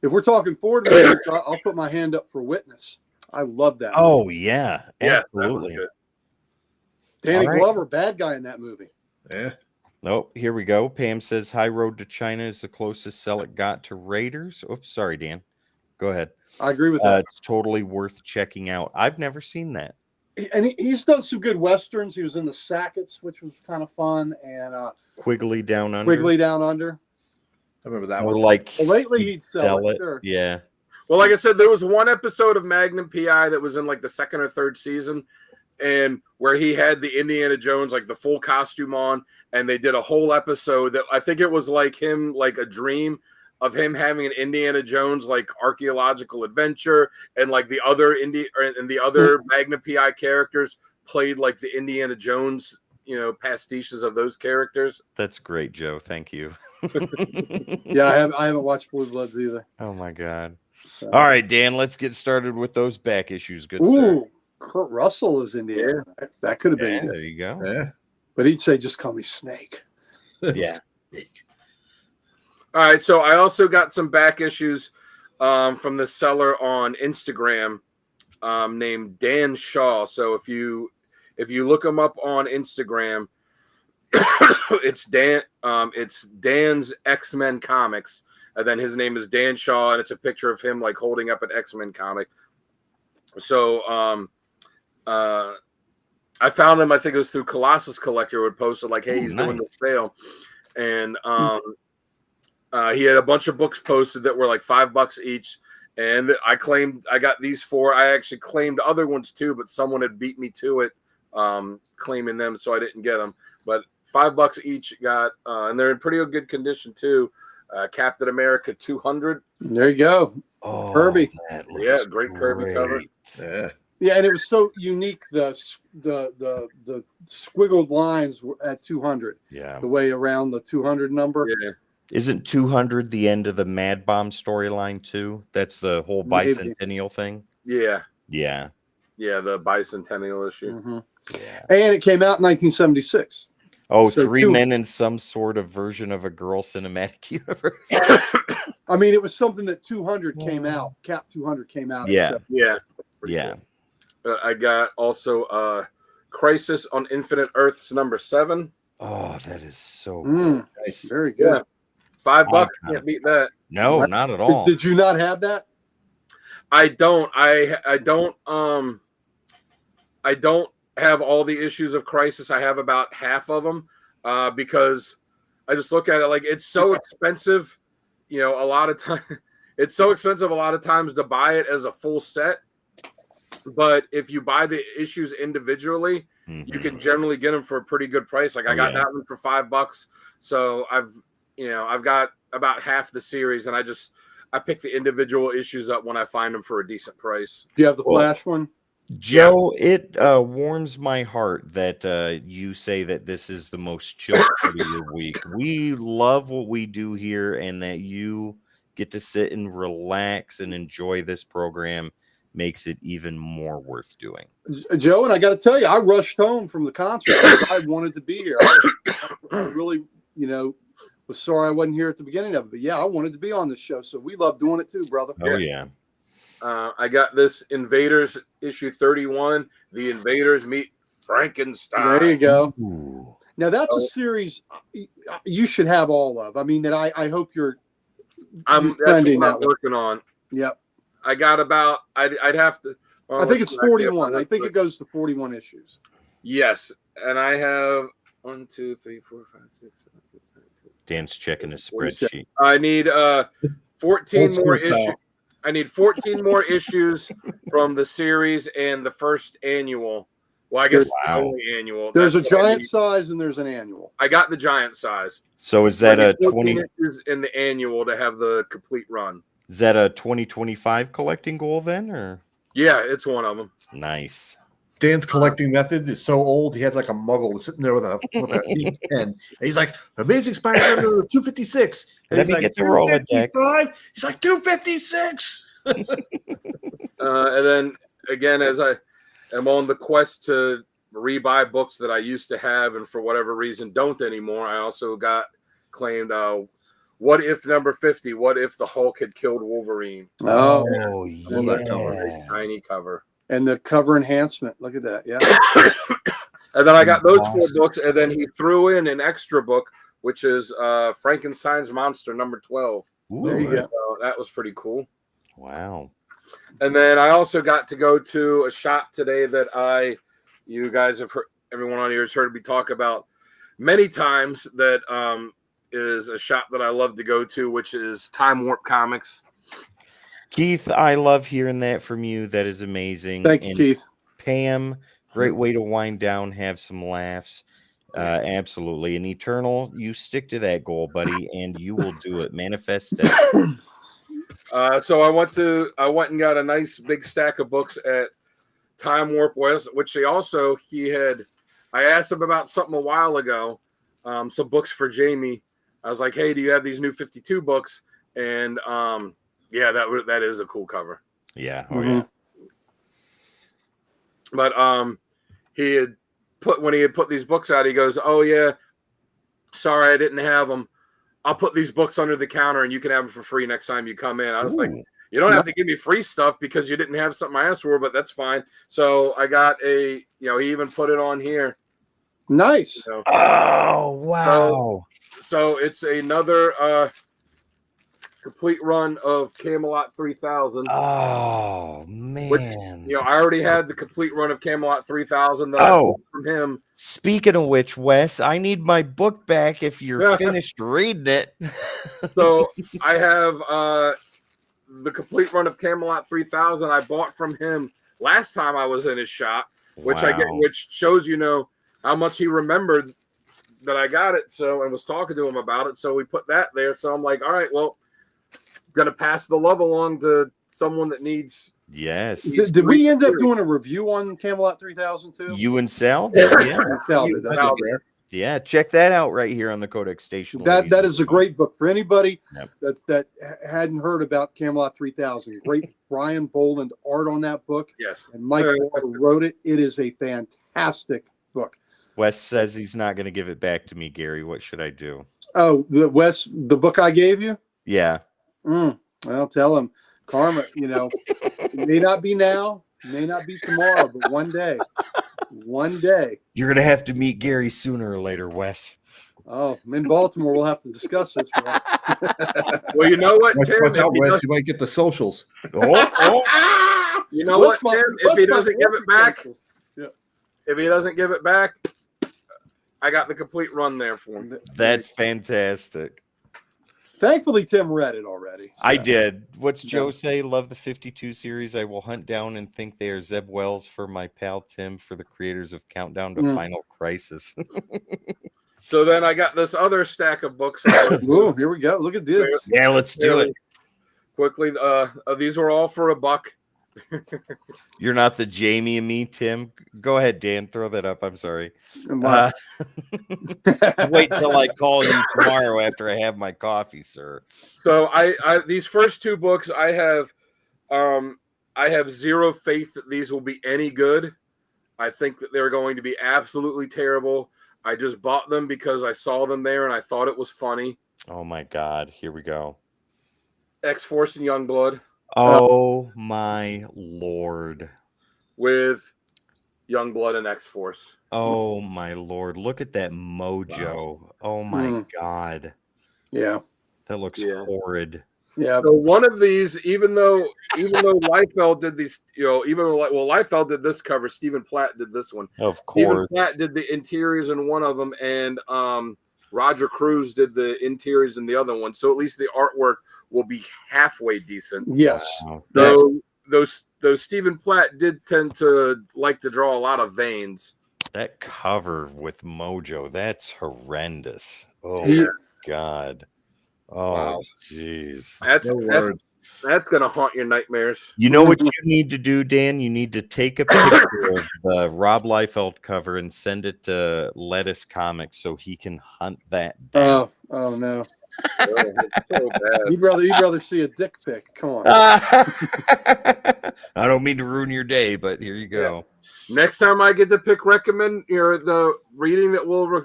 If we're talking Ford movies, I'll put my hand up for Witness. I love that. Oh yeah. Yeah, that was Absolutely. good. Danny all right. Glover, bad guy in that movie. Yeah. Oh, here we go. Pam says High Road to China is the closest Selleck got to Raiders. Oops, sorry, Dan. Go ahead. I agree with that. It's totally worth checking out. I've never seen that. And he's done some good westerns. He was in the Sackets, which was kind of fun, and Quigley Down Under. Wiggly Down Under. I remember that Or one. like Well, lately he'd sell it, sure. Yeah. Well, like I said, there was one episode of Magnum PI that was in like the second or third season, and where he had the Indiana Jones, like the full costume on, and they did a whole episode that I think it was like him, like a dream of him having an Indiana Jones like archaeological adventure, and like the other Magnum PI characters played like the Indiana Jones, pastiches of those characters. That's great, Joe. Thank you. Yeah, I haven't watched Blue Bloods either. Oh my God. So. All right, Dan, let's get started with those back issues. Good sir. Ooh, Kurt Russell is Indiana. That could have been Yeah, good. there you go. Yeah. But he'd say, just call me Snake. Yeah. All right, so I also got some back issues from the seller on Instagram named Dan Shaw. So if you look him up on Instagram, it's Dan's X-Men Comics, and then his name is Dan Shaw, and it's a picture of him like holding up an X-Men comic. So I found him, I think it was through Colossus Collector, would posted like, hey, he's doing the sale. And he had a bunch of books posted that were like $5 each. And I claimed I got these 4. I actually claimed other ones too, but someone had beat me to it, claiming them, so I didn't get them. But $5 each got, and they're in pretty good condition too. Captain America 200. There you go. Oh, Kirby. Yeah, great Kirby cover. Yeah. Yeah, and it was so unique. The squiggled lines were at 200. Yeah. The way around the 200 number. Yeah. Isn't 200 the end of the Mad Bomb storyline too? That's the whole Maybe. bicentennial thing. Yeah. Yeah. Yeah, the bicentennial issue. Mm-hmm. Yeah. And it came out in 1976. Oh, So 3 two- men in some sort of version of a girl cinematic universe. I mean, it was something that 200 came out. Cap 200 came out. Yeah. So- Yeah. Yeah. I got also Crisis on Infinite Earths number 7. Oh, that is so Mm, Nice. very good. Yeah. $5. Oh, Can't beat that. No, not at all. Did you not have that? I don't. I don't have all the issues of Crisis. I have about half of them because I just look at it like it's so expensive. A lot of time it's so expensive a lot of times to buy it as a full set. But if you buy the issues individually, you can generally get them for a pretty good price. Like I got that one for $5. So I've got about half the series, and I pick the individual issues up when I find them for a decent price. Do you have the Flash one? Joe, it warms my heart that you say that this is the most chill part of your week. We love what we do here, and that you get to sit and relax and enjoy this program makes it even more worth doing. Joe, and I got to tell you, I rushed home from the concert. I wanted to be here. I really, was sorry I wasn't here at the beginning of it. But yeah, I wanted to be on this show. So we love doing it too, brother. Oh, yeah. I got this Invaders issue 31. The Invaders meet Frankenstein. There you go. Ooh. Now that's a series you should have all of. I mean, that I hope you're. That's what trending I'm that way. working on. Yep. I got about. I'd have to. I think it's 41. I think it goes to 41 issues. Yes, and I have 1, 2, 3, 4, 5, 6, 7, 8, 9, 10. Dan's checking his spreadsheet. I need 14 Old school more style. issues. I need 14 more issues from the series and the first annual. Well, I guess Wow. only annual. There's a That's what I giant need. size and there's an annual. I got the giant size. So is that I a need 14 20? issues in the annual to have the complete run? Is that a 2025 collecting goal then, or Yeah, it's one of them. nice? Dan's collecting method is so old. He has like a muggle sitting there with a ink pen. And he's like, Amazing Spider-Man number 256. And Let he's me like, get the Rolodex. 255? He's like, 256. And then again, as I am on the quest to rebuy books that I used to have and for whatever reason don't anymore, I also got claimed What If number 50, What If the Hulk had killed Wolverine? Oh, Oh that cover. yeah. Tiny cover. and the cover enhancement. Look at that. Yeah. And then I got those 4 Awesome. books, and then he threw in an extra book, which is Frankenstein's Monster number 12. There you Ooh, go. So that was pretty cool. wow. And then I also got to go to a shop today that you guys have heard, everyone on here has heard me talk about many times, that is a shop that I love to go to, which is Time Warp Comics. Keith, I love hearing that from you. That is amazing. Thank you, And Keith. Pam, great way to wind down, have some laughs. Absolutely. And Eternal, you stick to that goal, buddy, and you will do it. Manifest it. So I went and got a nice big stack of books at Time Warp West, which I asked him about something a while ago, some books for Jamie. I was like, hey, do you have these new 52 books? And yeah, that is a cool cover. Yeah. Oh, yeah. But when he had put these books out, he goes, oh, yeah, sorry, I didn't have them. I'll put these books under the counter and you can have them for free next time you come in. I was like, you don't have to give me free stuff because you didn't have something I asked for, but that's fine. So I got he even put it on here. Nice. So, oh, wow. So it's another complete run of Camelot 3000. Oh, man. Which, I already had the complete run of Camelot 3000 that I bought from him. Speaking of which, Wes, I need my book back if you're finished reading it. So I have the complete run of Camelot 3000 I bought from him last time I was in his shop, which which shows how much he remembered that I got it. So, and was talking to him about it. So we put that there. So I'm like, all right, well, gonna pass the love along to someone that needs. Yes. Did we end up doing a review on Camelot 3000 too? You and Sal did, yeah. Sal did. That's okay. Yeah, check that out right here on the Codex Station. That is a great book for anybody that hadn't heard about Camelot 3000. Great Brian Boland art on that book. Yes, and Mike Walker wrote it. It is a fantastic book. Wes says he's not going to give it back to me, Gary. What should I do? Oh, the book I gave you? Yeah. I'll tell him, karma. It may not be now, may not be tomorrow, but one day. You're gonna have to meet Gary sooner or later, Wes. Oh, I'm in Baltimore. We'll have to discuss this. Well, you know what, Tim? Watch out, Wes. You might get the socials. You know what, Tim? If he doesn't give it back, I got the complete run there for him. That's fantastic. Thankfully, Tim read it already. So. I did. What's Joe say? Love the 52 series. I will hunt down and think they are Zeb Wells for my pal Tim, for the creators of Countdown to Final Crisis. So then I got this other stack of books. Ooh, here we go. Look at this. Yeah, let's do it. Quickly, these were all for $1. You're not the Jamie and me, Tim. Go ahead, Dan. Throw that up. I'm sorry. Wait till I call you tomorrow after I have my coffee, sir. So I these first two books I have zero faith that these will be any good. I think that they're going to be absolutely terrible. I just bought them because I saw them there and I thought it was funny. Oh my God. Here we go. X-Force and Youngblood. Oh my Lord. With Youngblood and X-Force. Oh my Lord. Look at that mojo. Wow. Oh my God. Yeah. That looks horrid. Yeah. So one of these, even though Liefeld did these, Liefeld did this cover, Stephen Platt did this one. Of course. Stephen Platt did the interiors in one of them, and Roger Cruz did the interiors in the other one. So at least the artwork will be halfway decent. Yes. Wow. Though those Stephen Platt did tend to like to draw a lot of veins. That cover with mojo, that's horrendous. Oh my God. Oh jeez. That's gonna haunt your nightmares. You know what you need to do, Dan? You need to take a picture of the Rob Liefeld cover and send it to Lettuce Comics so he can hunt that down. Oh no. So bad. You'd rather see a dick pic. Come on. I don't mean to ruin your day, but here you go. Yeah. Next time I get to recommend the reading that we'll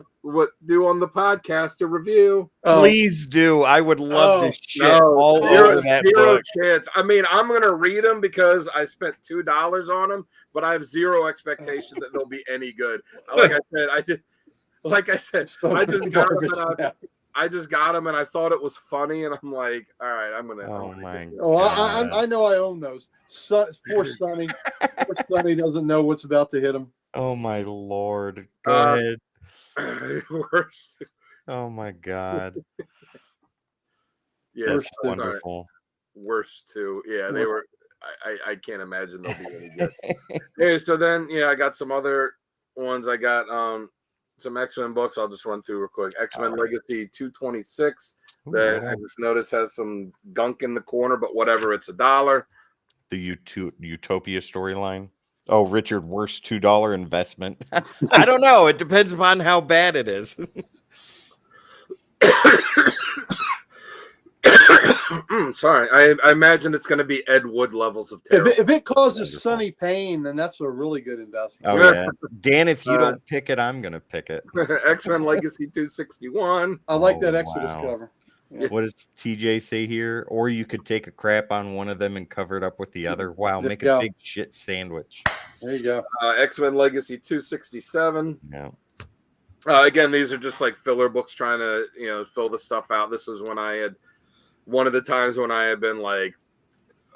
do on the podcast to review. Please do. I would love to shit all over that book. Chance. I mean, I'm going to read them because I spent $2 on them, but I have zero expectation that they'll be any good. I just got them and I thought it was funny, and I'm like, all right, I'm gonna. Oh my God. Oh, I know I own those. Poor Sonny. Poor Sonny doesn't know what's about to hit him. Oh my Lord. Go ahead. Worst. Oh my God. Yeah, that's wonderful. Worst too. Yeah, they were. I can't imagine they'll be any good. Anyway, so then I got some other ones. I got some X-Men books. I'll just run through real quick. X-Men All right. Legacy 226. Ooh, That right I on. just noticed has some gunk in the corner, but whatever. It's $1. The Utopia storyline. Oh, Richard, worst $2 investment. I don't know. It depends upon how bad it is. Sorry, I imagine it's going to be Ed Wood levels of terror. If it causes Wonderful. Sonny pain, then that's a really good investment. Oh Yeah. yeah, Dan. If you Uh, don't pick it, I'm gonna pick it. X-Men Legacy 261. I like Oh, that Exodus wow. cover. What does TJ say here? Or you could take a crap on one of them and cover it up with the other. Wow, There make you a go. big shit sandwich. There you go. X-Men Legacy 267. Yeah. Again, these are just like filler books trying to, fill the stuff out. This was when I had one of the times when I had been like,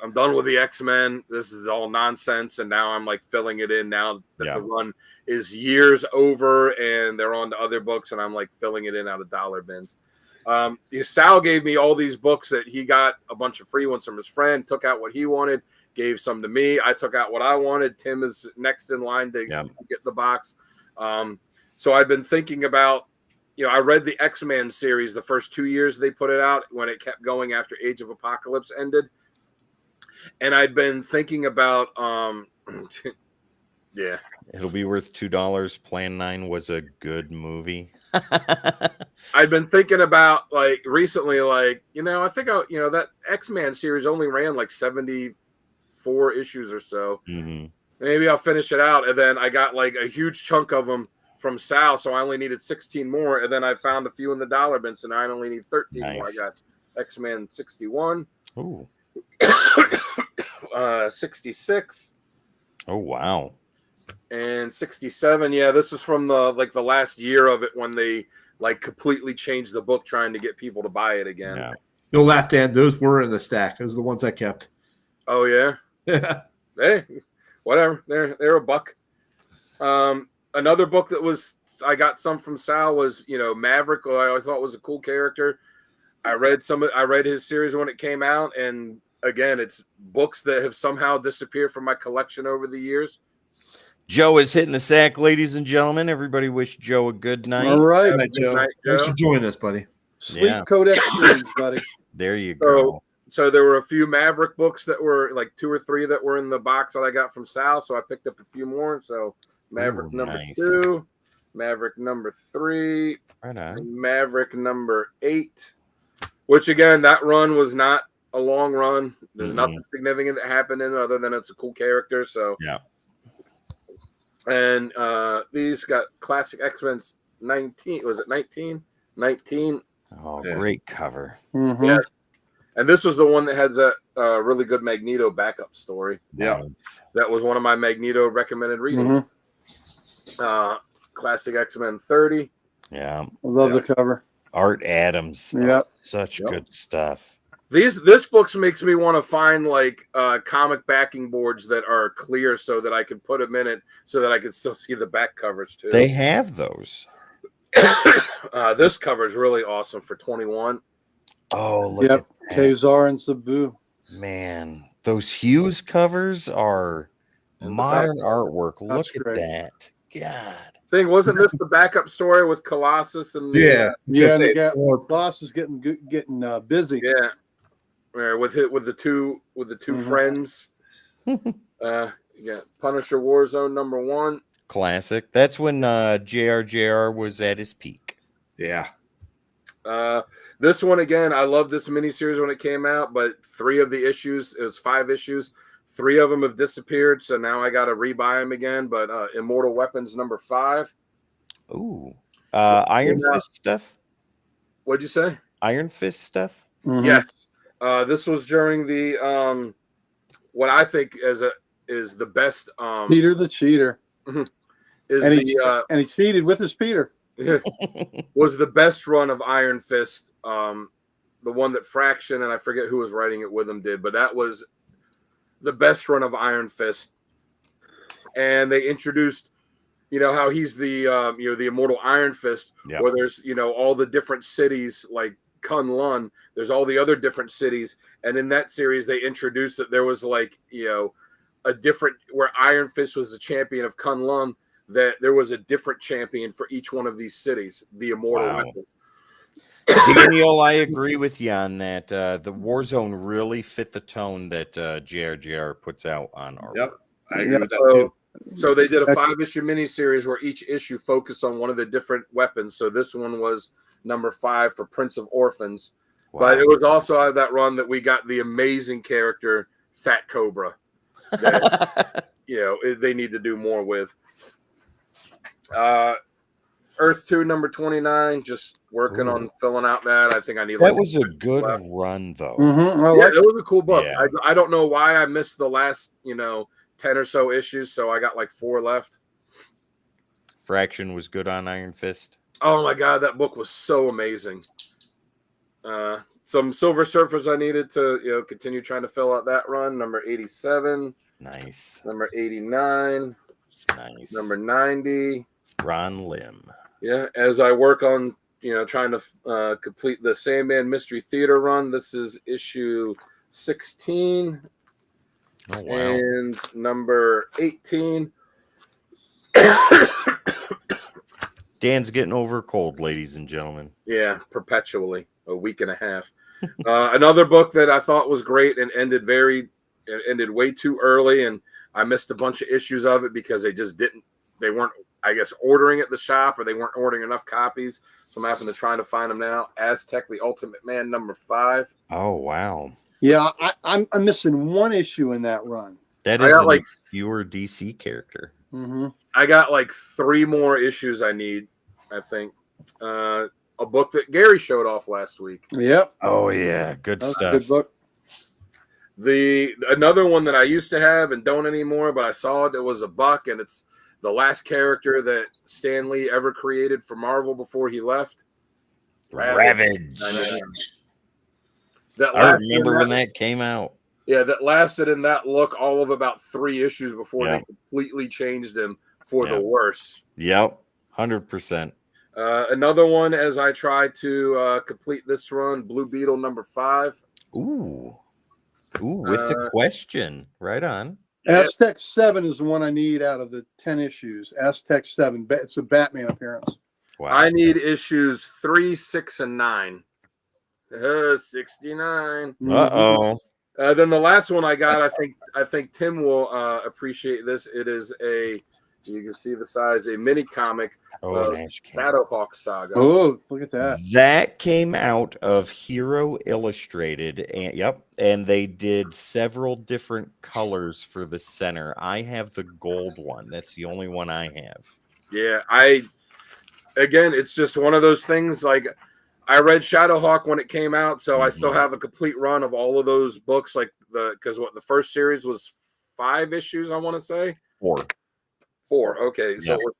I'm done with the X-Men. This is all nonsense. And now I'm like filling it in now that Yeah. the run is years over and they're on to other books. And I'm like filling it in out of dollar bins. Sal gave me all these books that he got a bunch of free ones from his friend, took out what he wanted, gave some to me. I took out what I wanted. Tim is next in line to get the box. So I've been thinking about, I read the X-Men series the first 2 years they put it out when it kept going after Age of Apocalypse ended. And I'd been thinking about, yeah. It'll be worth $2. Plan 9 was a good movie. I've been thinking about like recently, like, I think, that X-Men series only ran like 74 issues or so. Mhm. Maybe I'll finish it out. And then I got like a huge chunk of them from Sal. So I only needed 16 more. And then I found a few in the dollar bin. So now I only need 13 more. I Nice. got X-Men 61, Ooh. 66. Oh wow. And 67, yeah, this is from the last year of it when they like completely changed the book trying to get people to buy it again. Yeah. You'll laugh, Dan. Those were in the stack. Those are the ones I kept. Oh yeah, Yeah. hey, whatever. They're a buck. Another book that I got some from Sal was Maverick. Who I thought was a cool character. I read his series when it came out, and again, it's books that have somehow disappeared from my collection over the years. Joe is hitting the sack, ladies and gentlemen. Everybody wish Joe a good night. All right, All right, Joe. Good night, Thanks Joe. for joining us, buddy. Sleep Yeah. Codex Dreams, buddy. There you go. So there were a few Maverick books that were like 2 or 3 that were in the box that I got from Sal. So I picked up a few more. So Maverick Ooh, number nice. 2, Maverick number 3, Right on. and Maverick number 8, which again, that run was not a long run. There's Mhm. nothing significant that happened in it other than it's a cool character. So Yeah. And these got classic X-Men 19. Was it 19? 19. Oh, Yeah. great cover. Mhm. Yeah. And this was the one that had that really good Magneto backup story. Yeah. Nice. That was one of my Magneto recommended readings. Mhm. Classic X-Men 30. Yeah. I love the cover. Art Adams. Yep. Such Yep. good stuff. This books makes me want to find like comic backing boards that are clear so that I can put them in it so that I can still see the back covers too. They have those. This cover is really awesome for 21. Oh, look Yep. at that. Kazar and Sabu. Man, those Hughes covers are And the modern artwork. Look That's at great. that. God. Thing wasn't this the backup story with Colossus and Yeah. Yeah, Say they got more. boss is getting busy. yeah, with the two Mhm. friends. Yeah, Punisher Warzone number 1. Classic. That's when JR was at his peak. Yeah. This one again, I love this miniseries when it came out, but 3 of the issues, it was 5 issues. 3 of them have disappeared, so now I got to rebuy them again. But Immortal Weapons number 5. Ooh. Iron Yeah. Fist stuff? What'd you say? Iron Fist stuff? Mhm. Yes. This was during the what I think is the best Peter the cheater, is and the he cheated with his Peter. was the best run of Iron Fist. The one that Fraction and I forget who was writing it with him did, but that was the best run of Iron Fist. And they introduced, how he's the the immortal Iron Fist, Yeah. where there's all the different cities like Kunlun. There's all the other different cities, and in that series they introduced that there was like a different where Iron Fist was the champion of Kunlun. that there was a different champion for each one of these cities, the immortal Wow. weapon. Daniel, I agree with you on that. The Warzone really fit the tone that JRJR puts out on our. Yep, I agree Yeah. with that too. So they did a 5-issue miniseries where each issue focused on one of the different weapons. So this one was number 5 for Prince of Orphans. But it was also out of that run that we got the amazing character Fat Cobra that they need to do more with. Earth 2 number 29, just working on filling out that. I think I need That was a good left. run, though. Mm-hmm. Yeah, it was a cool book. Yeah. I don't know why I missed the last 10 or so issues, so I got like 4 left. Fraction was good on Iron Fist. Oh my god, that book was so amazing. Some Silver Surfers I needed to continue trying to fill out that run. Number 87, Nice. number 89, Nice. number 90. Ron Lim. Yeah, as I work on trying to complete the Sandman Mystery Theater run. This is issue 16 Oh, wow. and number 18. Dan's getting over a cold, ladies and gentlemen. Yeah, perpetually, a week and a half. Another book that I thought was great and ended way too early, and I missed a bunch of issues of it because they weren't, I guess, ordering at the shop, or they weren't ordering enough copies. So I'm having to try to find them now. Aztec, the Ultimate Man, number 5. Oh, wow. Yeah, I'm missing one issue in that run. That I is got, a like- fewer DC character. Mm-hmm. I got like 3 more issues I need, I think. A book that Gary showed off last week. Yep, Oh, yeah. Good that's a stuff. good book. Another one that I used to have and don't anymore, but I saw it was a buck, and it's the last character that Stan Lee ever created for Marvel before he left. Ravage. I know. That I lasted remember in when that- that came out. Yeah, that lasted in that look all of about 3 issues before Yeah. they completely changed him for Yeah. the worse. Yep. 100%. Another one, as I try to complete this run, Blue Beetle number 5. Ooh. With the question. Right on. Yeah. Aztec 7 is the one I need out of the 10 issues. Aztec 7. It's a Batman appearance. Wow. I need issues 3, 6, and 9. 69. Uh-oh. Then the last one I got, I think Tim will appreciate this. It is you can see the size, a mini comic, Oh, Nash King. Shadowhawk Saga. Oh, look at that. That came out of Hero Illustrated, and they did several different colors for the center. I have the gold one. That's the only one I have. Yeah, again, it's just one of those things. Like, I read Shadowhawk when it came out, so I still have a complete run of all of those books. Like because the first series was 5 issues, I want to say 4. Okay, so Yeah. it was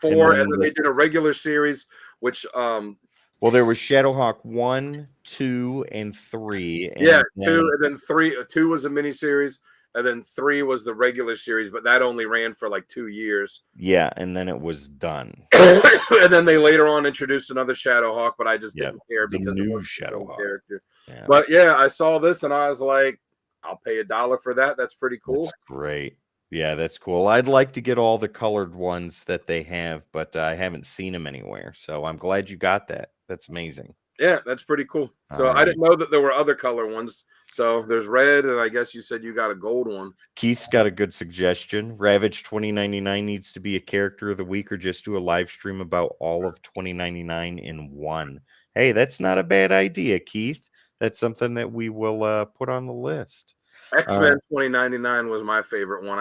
4, and then they this- did a regular series, which Well, there was Shadowhawk 1, 2, and 3. And yeah, then- 2, and then 3. 2 was a miniseries, and then 3 was the regular series, but that only ran for like 2 years. Yeah, and then it was done. And then they later on introduced another Shadowhawk, but I just Yeah, didn't care the because new it was the same Shadowhawk. character. Yeah, But yeah, I saw this and I was like, I'll pay $1 for that. That's pretty cool. that's great. Yeah, that's cool. I'd like to get all the colored ones that they have, but I haven't seen them anywhere. So I'm glad you got that. That's amazing. Yeah, that's pretty cool. So All I didn't know that there were other color ones. So there's red, and I guess you said you got a gold one. Keith's got a good suggestion. Ravage 2099 needs to be a character of the week, or just do a live stream about all of 2099 in one. Hey, that's not a bad idea, Keith. That's something that we will put on the list. X-Men 2099 was my favorite one.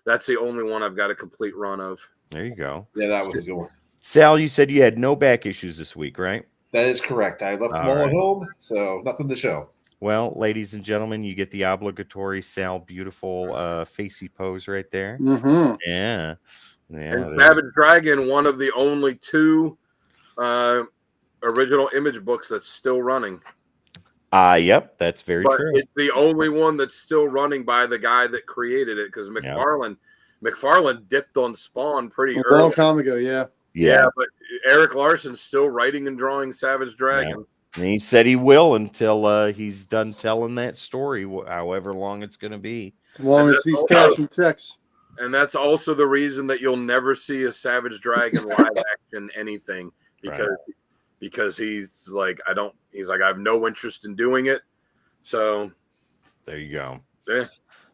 That's the only one I've got a complete run of. There you go. Yeah, that was a good one. Sal, you said you had no back issues this week, right? That is correct. I left them All all right. at home, so nothing to show. Well, ladies and gentlemen, you get the obligatory Sal beautiful facey pose right there. Mm-hmm. Yeah. Yeah. And there- Savage Dragon, one of the only 2 original Image books that's still running. Yep, that's very But true. it's the only one that's still running by the guy that created it, because McFarlane dipped on Spawn pretty A early. long time ago, yeah. Yeah. But Eric Larson's still writing and drawing Savage Dragon. And he said he will until he's done telling that story, however long it's going to be. As long as he's cashing checks. And that's also the reason that you'll never see a Savage Dragon live action anything because he's like, I have no interest in doing it. So there you go. Yeah.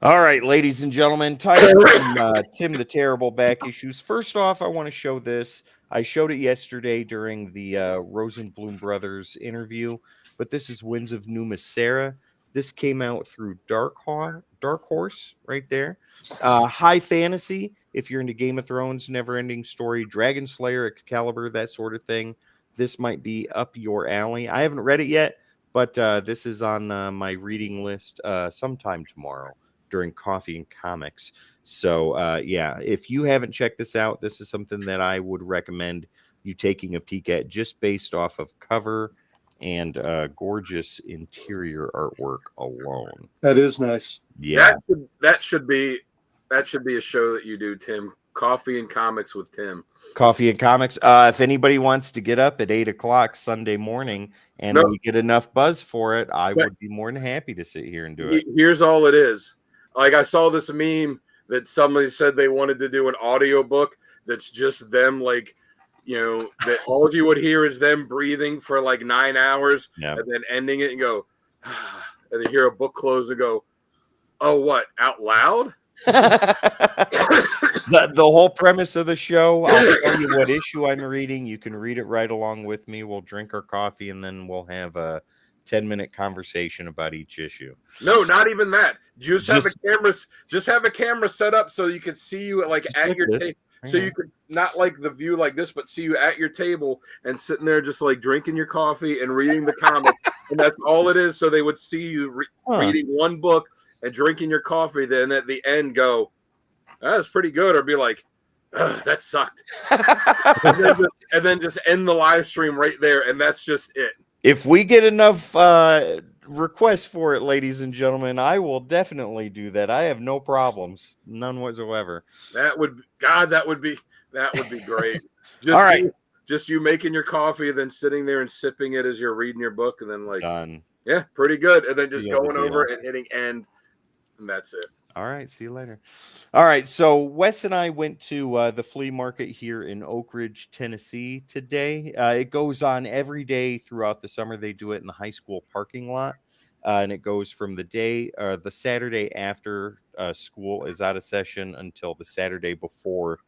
All right, ladies and gentlemen, title from Tim the Terrible back issues. First off, I want to show this. I showed it yesterday during the Rosenblum Brothers interview, but this is Winds of Numasera. This came out through Dark Horse right there. High fantasy, if you're into Game of Thrones, Never-Ending Story, Dragon Slayer, Excalibur, that sort of thing. This might be up your alley. I haven't read it yet, but this is on my reading list sometime tomorrow during Coffee and Comics. So, yeah, if you haven't checked this out, this is something that I would recommend you taking a peek at just based off of cover and gorgeous interior artwork alone. That is nice. Yeah. That should be a show that you do, Tim. Coffee and Comics with Tim. Coffee and Comics. If anybody wants to get up at 8:00 Sunday morning and we get enough buzz for it, I would be more than happy to sit here and do it. Here's all it is. Like, I saw this meme that somebody said they wanted to do an audiobook that's just them, like, that all you would hear is them breathing for like 9 hours and then ending it and go, and then hear a book close and go, oh, what, out loud? The whole premise of the show, I'll tell you what issue I'm reading. You can read it right along with me. We'll drink our coffee and then we'll have a 10-minute conversation about each issue. No, not even that. Just have a camera set up so you can see you at your table. So you could not like the view like this, but see you at your table and sitting there just like drinking your coffee and reading the comic. And that's all it is. So they would see you reading one book and drinking your coffee. Then at the end go, that's pretty good. Or be like, that sucked. and then just end the live stream right there. And that's just it. If we get enough requests for it, ladies and gentlemen, I will definitely do that. I have no problems, none whatsoever. That would be great. Just all right, just you making your coffee, then sitting there and sipping it as you're reading your book, and then like done. Yeah, pretty good. And then just going over and hitting end, and that's it. All right, see you later. All right, so Wes and I went to the flea market here in Oak Ridge, Tennessee today. It goes on every day throughout the summer. They do it in the high school parking lot, and it goes from the Saturday after school is out of session until the Saturday before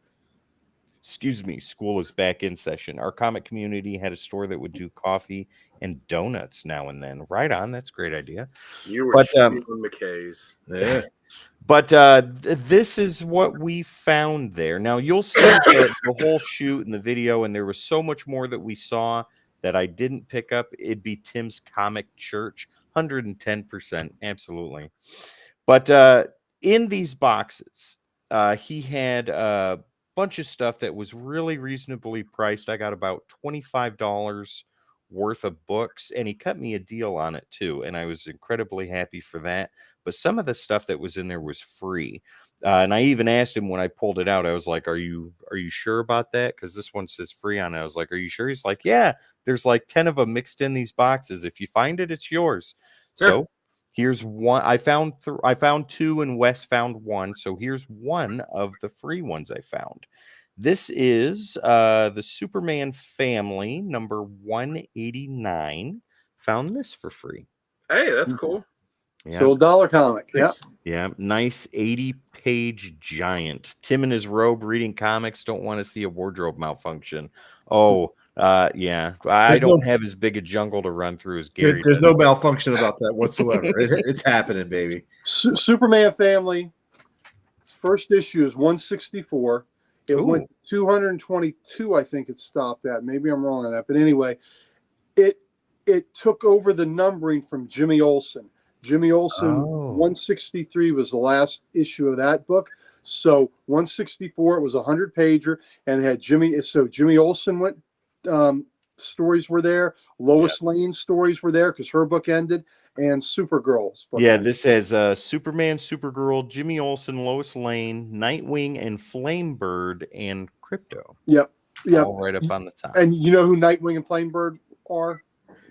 school is back in session. Our comic community had a store that would do coffee and donuts now and then. Right on, that's a great idea. You were stealing McKay's. Yeah. But this is what we found there. Now, you'll see the whole shoot in the video, and there was so much more that we saw that I didn't pick up. It'd be Tim's Comic Church, 110%, absolutely. But in these boxes, he had a bunch of stuff that was really reasonably priced. I got about $25 worth of books, and he cut me a deal on it too, and I was incredibly happy for that. But some of the stuff that was in there was free, and I even asked him when I pulled it out, I was like, are you sure about that? Because this one says free on it. I was like, are you sure? He's like, yeah, there's like 10 of them mixed in these boxes. If you find it, it's yours. So here's one. I found two, and Wes found one. So here's one of the free ones I found. This is the Superman Family, number 189. Found this for free. Hey, that's cool. Yeah. So $1 comic. Yeah. Yeah. Nice 80-page giant. Tim in his robe reading comics. Don't want to see a wardrobe malfunction. Oh, yeah. I don't have as big a jungle to run through as Gary. There's no malfunction about that whatsoever. It's happening, baby. Superman Family. First issue is 164. It went 222, I think it stopped at. Maybe I'm wrong on that. But anyway, it took over the numbering from Jimmy Olsen. Jimmy Olsen, 163 was the last issue of that book. So 164, it was a 100-pager, and it had Jimmy. So Jimmy Olsen went, stories were there. Lois Lane stories were there because her book ended. And Supergirl's book. Yeah, this has Superman, Supergirl, Jimmy Olsen, Lois Lane, Nightwing, and Flamebird, and Crypto. Yep. All right up on the top. And you know who Nightwing and Flamebird are?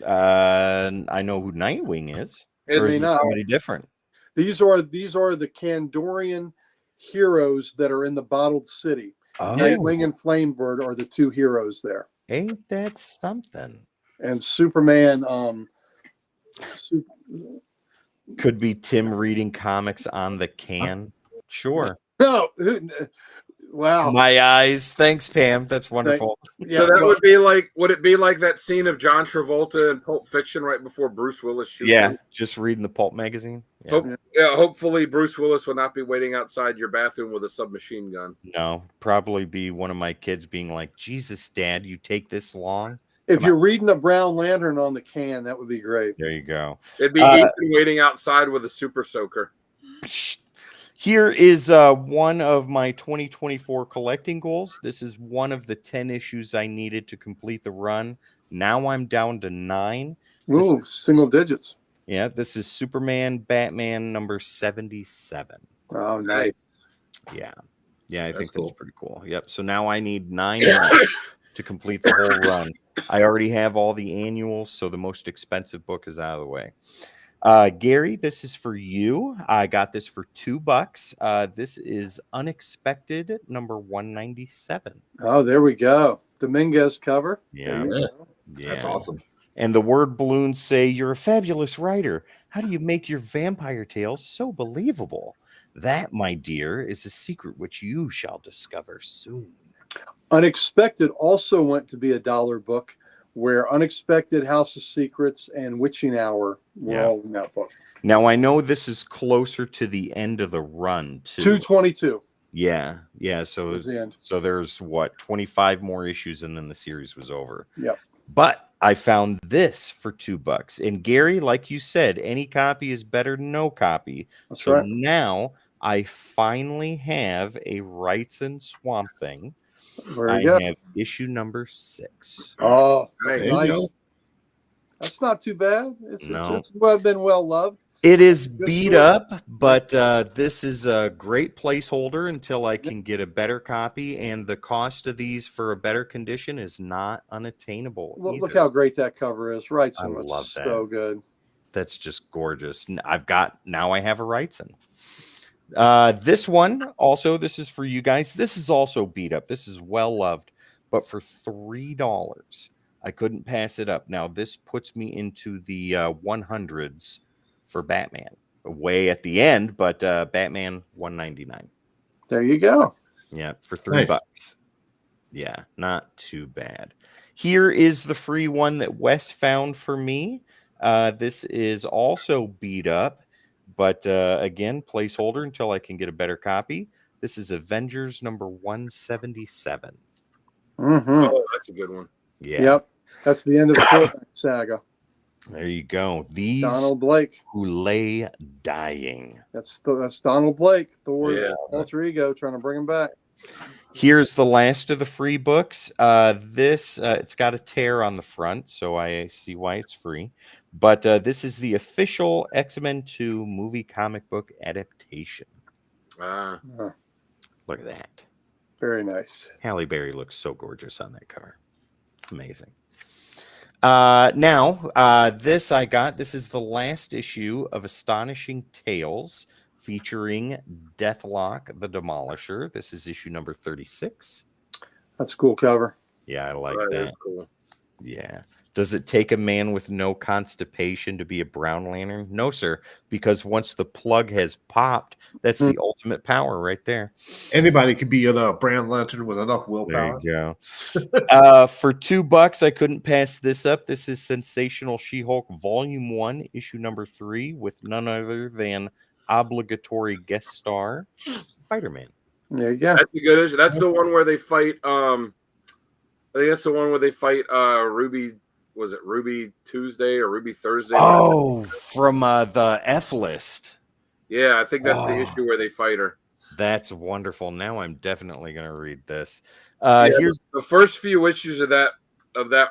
I know who Nightwing is. Or is it somebody different? These are the Kandorian heroes that are in the bottled city. Oh, Nightwing and Flamebird are the two heroes there, ain't that something? and Superman. Could be Tim reading comics on the can. Sure. No, wow. My eyes. Thanks, Pam. That's wonderful. Yeah, So that well, would be like, would it be like that scene of John Travolta in Pulp Fiction right before Bruce Willis shoots Yeah, him? just reading the pulp magazine. Yeah. Hopefully Bruce Willis will not be waiting outside your bathroom with a submachine gun. No, probably be one of my kids being like, Jesus, Dad, you take this long? if you're reading the Brown Lantern on the can, that would be great. There you go. It'd be Ethan waiting outside with a super soaker. Here is one of my 2024 collecting goals. This is one of the 10 issues I needed to complete the run. Now I'm down to 9. Ooh, single digits. Yeah, this is Superman, Batman number 77. Oh, nice. Yeah. Yeah, I think cool. that's pretty cool. Yep. So now I need 9 more to complete the whole run. I already have all the annuals, so the most expensive book is out of the way. Gary, this is for you. I got this for $2. This is Unexpected number 197. Oh, there we go. Dominguez cover. Yeah. Yeah. That's awesome. And the word balloons say, "You're a fabulous writer. How do you make your vampire tales so believable? That, my dear, is a secret which you shall discover soon." Unexpected also went to be a dollar book, where Unexpected, House of Secrets, and Witching Hour were all in that book. Now, I know this is closer to the end of the run, too. 222 Yeah. So, was the end. so there's, 25 more issues, and then the series was over. Yep. But I found this for $2. And Gary, like you said, any copy is better than no copy. That's so right. now I finally have a Wrightson Swamp Thing. There I you go. have issue number 6. Oh, Nice. that's There you nice. go. That's not too bad. It's No. been well loved. It is Good beat story. up, but this is a great placeholder until I can get a better copy. And the cost of these for a better condition is not unattainable. Look either. how great that cover is. Right, so I it's love so good. That's just gorgeous. Now I have a Wrightson. This one also, this is for you guys. This is also beat up. This is well loved, but for $3, I couldn't pass it up. Now this puts me into the 100s for Batman, way at the end, but Batman 199. There you go. Yeah, for $3. Yeah, not too bad. Here is the free one that Wes found for me. This is also beat up, but again, placeholder until I can get a better copy. This is Avengers number 177. Mm-hmm. Oh, that's a good one. Yeah. Yep. That's the end of the Korvac saga. There you go. These Donald Blake. who lay dying. That's Donald Blake, Thor's Yeah. alter ego, trying to bring him back. Here's the last of the free books. It's got a tear on the front, so I see why it's free. But this is the official X-Men 2 movie comic book adaptation. Ah, Oh, Look at that. very nice. Halle Berry looks so gorgeous on that cover. Amazing. This I got. This is the last issue of Astonishing Tales featuring Deathlock the Demolisher. This is issue number 36. That's a cool cover. Yeah, I like that is that. cool. Yeah. Does it take a man with no constipation to be a Brown Lantern? No, sir. Because once the plug has popped, that's the ultimate power right there. Anybody could be a Brown Lantern with enough There willpower. you go. For $2, I couldn't pass this up. This is Sensational She-Hulk Volume 1, issue number 3, with none other than obligatory guest star Spider-Man. There you go. That's a good issue. That's the one where they fight. I think that's the one where they fight Ruby. Was it Ruby Tuesday or Ruby Thursday? Oh, from the F list. Yeah, I think that's the Oh. issue where they fight her. That's wonderful. Now I'm definitely going to read this. Yeah, Here's the first few issues of that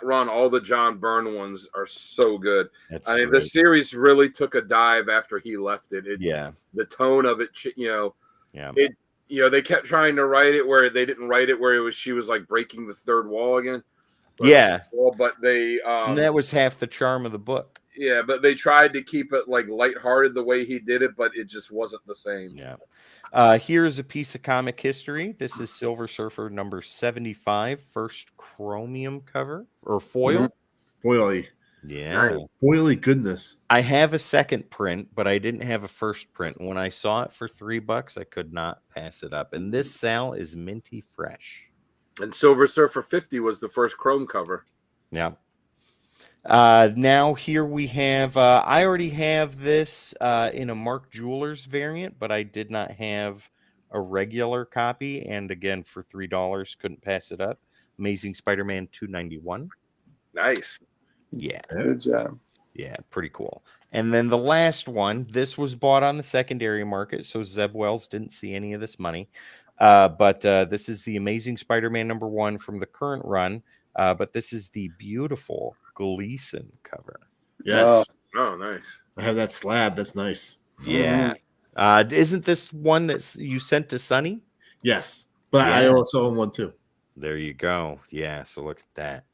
run. All the John Byrne ones are so good. that's I mean, the great. series really took a dive after he left it. Yeah. The tone of it, Yeah. they kept trying to write it where they didn't write it where she was like breaking the third wall again. Yeah. But they And that was half the charm of the book. Yeah, but they tried to keep it like lighthearted the way he did it, but it just wasn't the same. Yeah. Here's a piece of comic history. This is Silver Surfer number 75, first chromium cover or foil. Foily. Yeah. Foily goodness. I have a second print, but I didn't have a first print. When I saw it for $3, I could not pass it up. And this Sal is minty fresh. And Silver Surfer 50 was the first chrome cover. Yeah. Now here we have, I already have this in a Mark Jewelers variant, but I did not have a regular copy. And again, for $3, couldn't pass it up. Amazing Spider-Man 291. Nice. Yeah. Good job. Yeah, pretty cool. And then the last one, this was bought on the secondary market, so Zeb Wells didn't see any of this money. But this is the Amazing Spider-Man number 1 from the current run. But this is the beautiful Gleason cover. Yes. Oh, nice. I have that slab. That's nice. Yeah. Isn't this one that you sent to Sonny? Yes. But I Yeah. also own one too. There you go. Yeah, so look at that.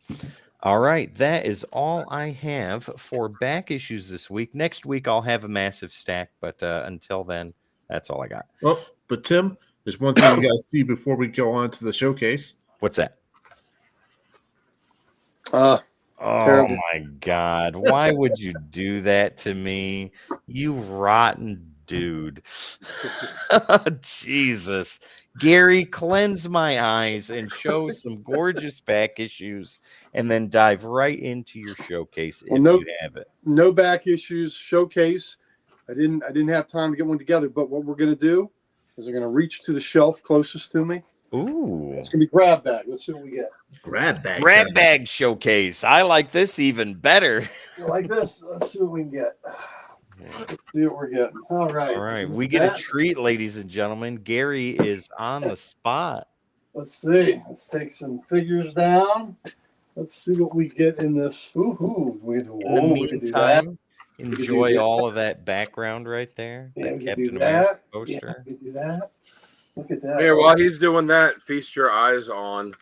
All right, that is all I have for back issues this week. Next week, I'll have a massive stack, but until then, that's all I got. Oh, but Tim, there's one thing you got to see before we go on to the showcase. What's that? Uh, Oh, Terrible. my God. Why would you do that to me? You rotten dude. Jesus. Gary, cleanse my eyes and show some gorgeous back issues and then dive right into your showcase if Well, you have it. no back issues showcase. I didn't have time to get one together, but what we're gonna do is we're gonna reach to the shelf closest to me. Ooh. It's gonna be grab bag. Let's see what we get. Grab bag. Grab bag showcase. I like this even better. Like this. Let's see what we can get. Let's see what we're getting. All right. All right. We get a treat, ladies and gentlemen. Gary is on the spot. Let's see. Let's take some figures down. Let's see what we get in this. Ooh, we In the can do that. meantime, enjoy that. all of that background right there. Yeah, That we can Captain do America that. Yeah, poster. we can do that. Look at that. Here, while he's doing that, feast your eyes on.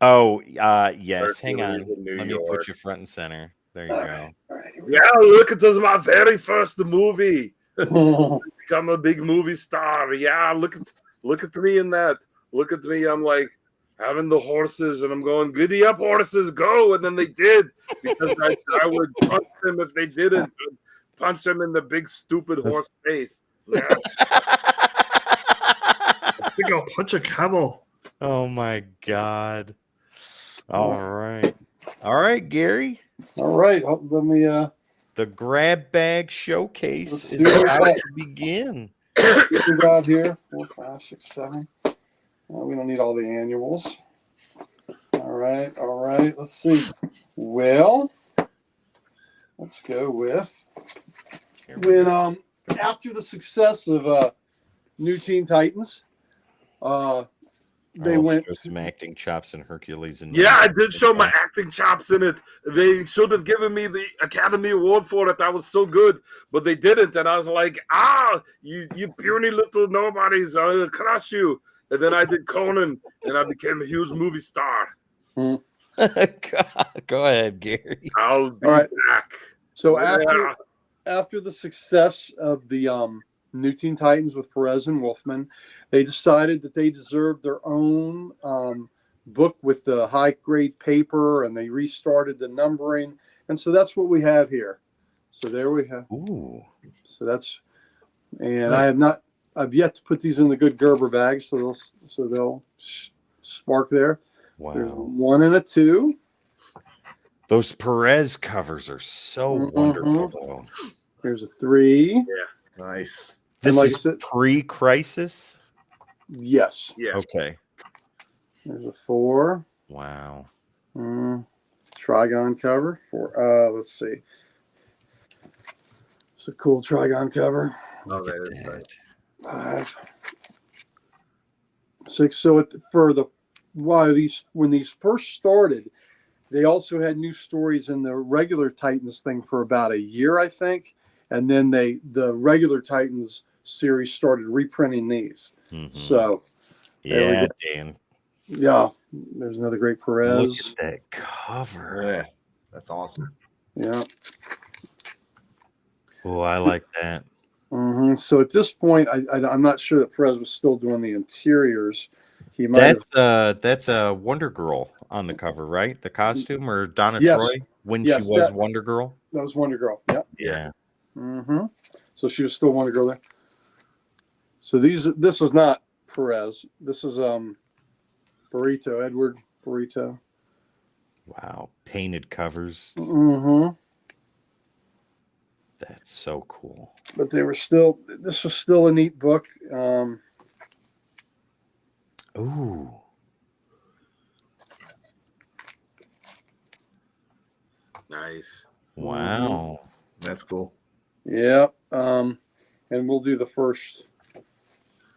Oh, yes. Hang on. Hercules in New Let me York. put you front and center. There you go. All right, here we Yeah, look, it was my very first movie. go. Become a big movie star. Yeah, look at me in that. Look at me. I'm like having the horses, and I'm going, giddy up, horses, go! And then they did because I would punch them if they didn't. I'd punch them in the big stupid horse face. Yeah. I think I'll punch a camel. Oh, my God. All right. All right, Gary. All right. Let me The grab bag showcase Let's is see what about we to begin. what we got here. 4, 5, 6, 7. We don't need all the annuals. All right. Let's see. Well, let's go with Here we when go. after the success of New Teen Titans, they I'll went. show some acting chops in Hercules and Yeah, I did show my acting chops in it. They should have given me the Academy Award for it. That was so good, but they didn't. And I was like, you puny little nobodies, I'll crush you. And then I did Conan, and I became a huge movie star. God, go ahead, Gary. I'll be All right. back. So Yeah. after the success of the New Teen Titans with Perez and Wolfman, they decided that they deserved their own book with the high grade paper, and they restarted the numbering, and so that's what we have here. So there we have. Ooh. So that's, and I've yet to put these in the good Gerber bag, so they'll spark there. There's Wow. 1 and a 2. Those Perez covers are so Mhm. wonderful, though. There's a 3. Nice. This like I is said- pre-crisis? Yes. Yeah. Okay. There's a 4. Wow. Trigon cover for let's see. It's a cool Trigon cover. Look that at is that. 5, 6. So when these first started, they also had new stories in the regular Titans thing for about a year, I think, and then the regular Titans series started reprinting these. Mhm. So there we Yeah, go. Dan. yeah, there's another great Look Perez. at that cover. Yeah. That's awesome. Yeah. Oh, I like that. So at this point, I'm not sure that Perez was still doing the interiors. He might have. That's a Wonder Girl on the cover, right? The costume, or Donna Yes. Troy when Yes, she was that- Wonder Girl. That was Wonder Girl. Yep. Yeah. So she was still Wonder Girl there. So this is not Perez. This is Burrito, Edward Burrito. Wow. Painted covers. That's so cool. But they were still. This was still a neat book. Ooh. Nice. Wow. That's cool. Yeah. And we'll do the first.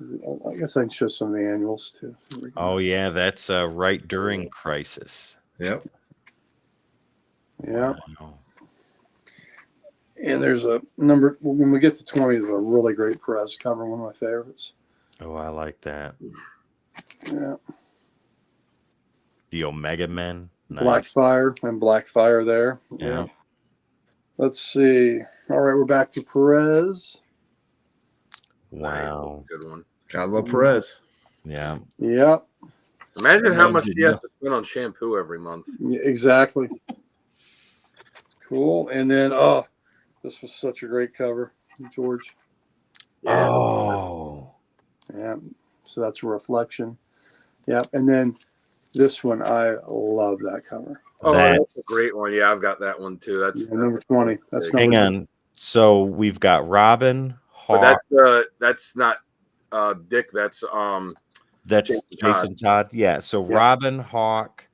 I guess I can show some of the annuals too. Oh yeah, that's right during Crisis. Yep. Yeah. Wow. And there's a number when we get to 20. There's a really great Perez cover, one of my favorites. Oh, I like that. Yeah. The Omega Men. Nice. Blackfire and Blackfire there. Yeah. Let's see. All right, we're back to Perez. Wow. Good one. Gotta love Perez. Yeah. Yep. Imagine how I much did he has not- to spend on shampoo every month. Yeah, exactly. Cool. And then, this was such a great cover, George. Yeah. Oh. Yeah. So that's a reflection. Yep. And then this one, I love that cover. Oh, that's a That's great one. Yeah, I've got that one too. That's Yeah, number 20. That's big. number Hang on. So we've got Robin, but Hawk. that's not Dick. That's That's Jason Jason Todd. Yeah. So Yeah. Robin, Hawk,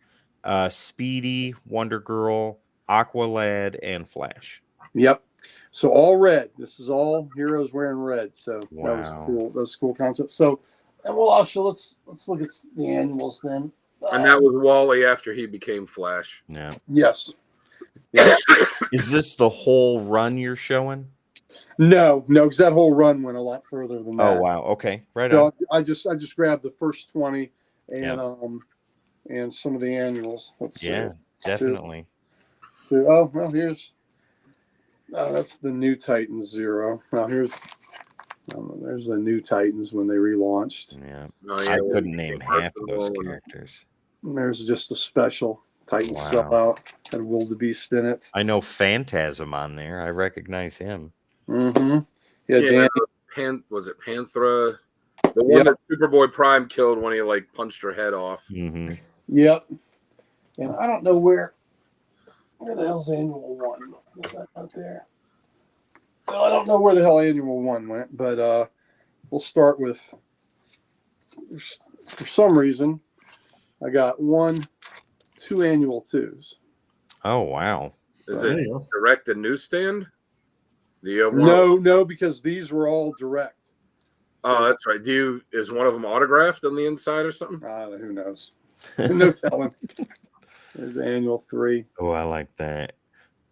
Speedy, Wonder Girl, Aqualad, and Flash. Yep. So all red. This is all heroes wearing red. So that was Wow. cool. That was a cool concept. So, and well, also let's look at the annuals then. and that was Wally after he became Flash. Yeah. Yes. Is this the whole run you're showing? No, because that whole run went a lot further than that. Oh wow. Okay. Right on. So I just grabbed the first 20 and Yeah. And some of the annuals. Let's see. Yeah. Definitely. Oh well, here's that's the new Titans 0. Now there's the new Titans when they relaunched. Yeah. Oh, yeah, I when couldn't he name became half of those Arsenal and- characters. And there's just a special Titans Wow. sellout and Wildebeest in it. I know Phantasm on there. I recognize him. Mm-hmm. Yeah, Yeah, Dan. was it Panthera? The one that Superboy Prime killed when he like punched her head off. Mm-hmm. Yep. And I don't know where the hell's Annual 1? Was that out there? Well, I don't know where the hell Annual 1 went, but we'll start with. For some reason, I got 2 Annual 2s. Oh wow. Is There it you go. direct to newsstand? Do you have one? No, because these were all direct. Oh, that's right. Is one of them autographed on the inside or something? Who knows? No telling. There's Annual 3. Oh, I like that.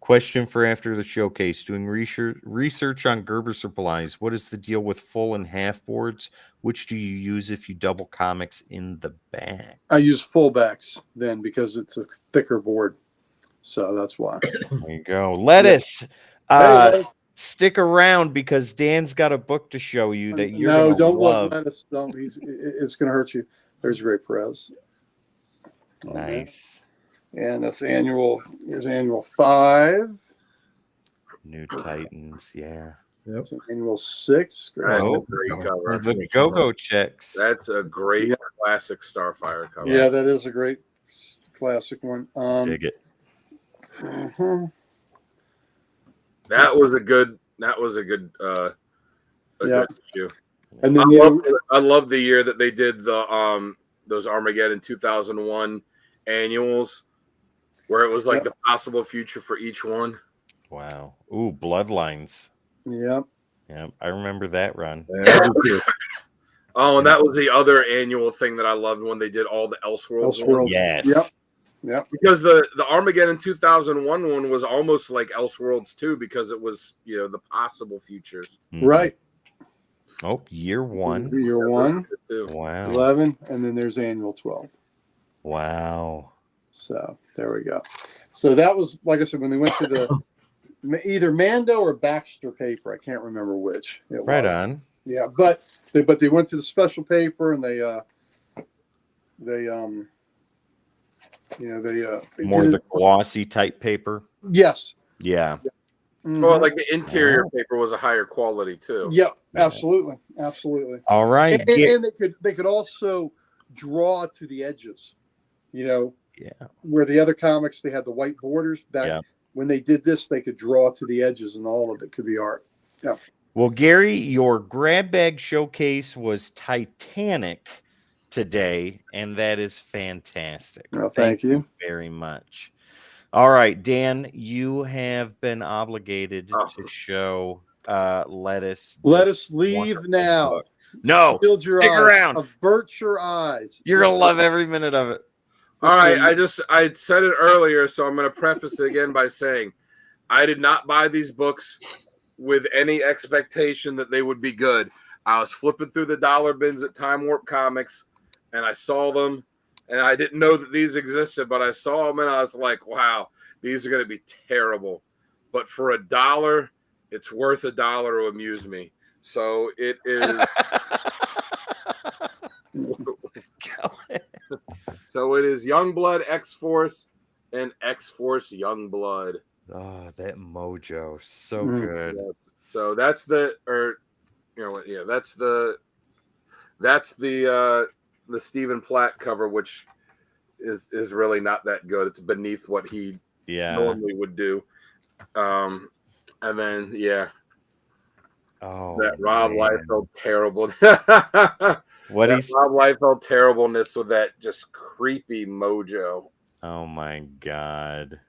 Question for after the showcase. Doing research on Gerber supplies. What is the deal with full and half boards? Which do you use if you double comics in the bags? I use fullbacks then because it's a thicker board. So that's why. There you go. Lettuce. Hey, Stick around because Dan's got a book to show you that you're no, gonna don't love. look at us. Don't. It's going to hurt you. There's great Perez. Nice. And that's Annual. Here's Annual 5. New Titans. Yeah. That's Annual 6. Great. That's Oh, a great cover. The go-go checks. That's a great Yeah. classic Starfire cover. Yeah, that is a great classic one. Dig it. Mhm. That was a good Yeah. good issue. And then I love the year that they did the those Armageddon 2001 annuals where it was like the possible future for each one. Wow. Ooh, Bloodlines. yeah. Yeah, I remember that run. Yeah, me too. Oh, and that was the other annual thing that I loved when they did all the Elseworlds Elseworlds. ones. Yes. Yep. Because the Armageddon 2001 one was almost like Elseworlds too because it was, the possible futures. Mhm. Right. Oh, year one. Year 1, Too. Wow. 11, and then there's Annual 12. Wow. So there we go. So that was, like I said, when they went to either Mando or Baxter paper. I can't remember which. It Right was. on. Yeah, but they went to the special paper and they More did the glossy type paper. yes. Yeah. Well, Mhm. like the interior Wow. paper was a higher quality too. Yep, Yeah. absolutely, absolutely. All right. And they could also draw to the edges, Yeah. where the other comics they had the white borders. Back Yeah. when they did this, they could draw to the edges, and all of it could be art. Yeah. Well, Gary, your grab bag showcase was Titanic today, and that is fantastic. Well, thank you. Very much. All right, Dan, you have been obligated Oh. to show Lettuce. Let this us leave wonderful now. book. No, Shield your stick eyes. around. Avert your eyes. You're gonna love every minute of it. All right, I said it earlier, so I'm going to preface it again by saying I did not buy these books with any expectation that they would be good. I was flipping through the dollar bins at Time Warp Comics, and I saw them, and I didn't know that these existed, but I saw them, and I was like, wow, these are going to be terrible. But for $1, it's worth $1 to amuse me. So it is. So it is Youngblood X-Force and X-Force Youngblood. Oh, that mojo, so Mm. good. Yes. So that's the, or you know what? Yeah, that's the Stephen Platt cover, which is really not that good. It's beneath what he Yeah. normally would do. And then Oh, that Rob man. Liefeld terrible. What that he's? Rob Liefeld terribleness with that just creepy mojo. Oh my God.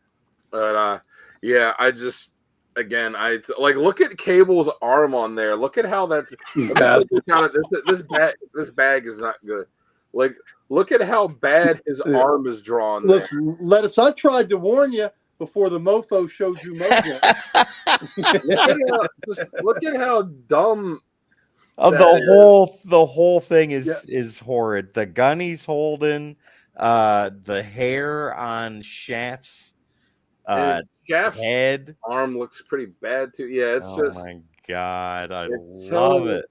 But I just again look at Cable's arm on there. Look at how that this bag is not good. Like look at how bad his arm is drawn. Listen, Lettuce. I tried to warn you before the mofo showed you mojo. Look at how dumb. The whole thing is Yeah. is horrid. The gun he's holding, the hair on Shaft's And Shaft's head. arm looks pretty bad too. Yeah, it's Oh just my God, I it's love so- it.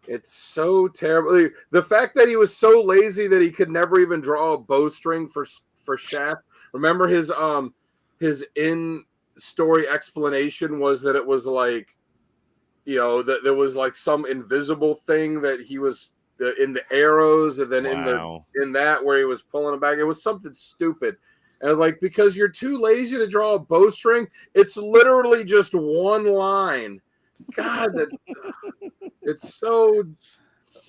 it's so terrible. The fact that he was so lazy that he could never even draw a bowstring for Shaft. Remember his in story explanation was that it was like, that there was like some invisible thing that he was in the arrows, and then Wow. in that where he was pulling it back. It was something stupid. And I was like, because you're too lazy to draw a bowstring, it's literally just one line. God, it's so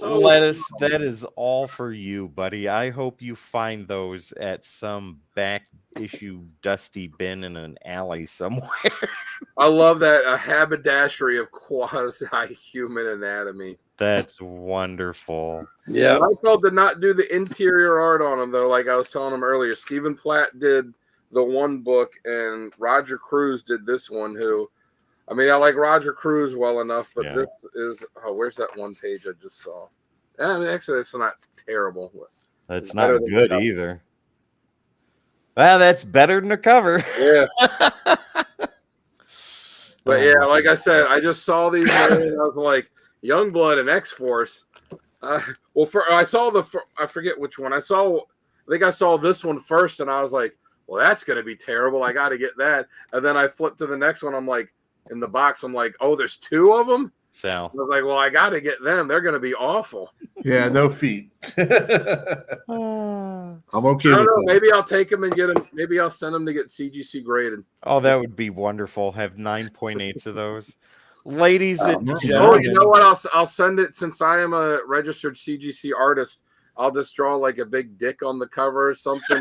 Lettuce, that is all for you, buddy. I hope you find those at some back issue dusty bin in an alley somewhere. I love that a haberdashery of quasi-human anatomy. That's wonderful. Yeah. Liefeld did not do the interior art on him, though. Like I was telling him earlier, Stephen Platt did the one book, and Roger Cruz did this one. I like Roger Cruz well enough, but Yeah. this is where's that one page I just saw? Actually, it's not terrible. That's It's not better than good the- either. Well, that's better than the cover. Yeah. But Oh yeah, my like I said, I just saw these and I was like, Youngblood and X-Force. I forget which one. I think I saw this one first, and I was like, well, that's going to be terrible. I got to get that. And then I flipped to the next one. I'm like, in the box, I'm like, oh, there's two of them? Sal. I was like, well, I got to get them. They're going to be awful. Yeah, no feet. I'm okay I don't with know. that. Maybe I'll take them and get them. Maybe I'll send them to get CGC graded. Oh, that would be wonderful. Have 9.8s of those. Ladies and no. Oh, gentlemen. you know what? I'll send it, since I am a registered CGC artist. I'll just draw like a big dick on the cover or something.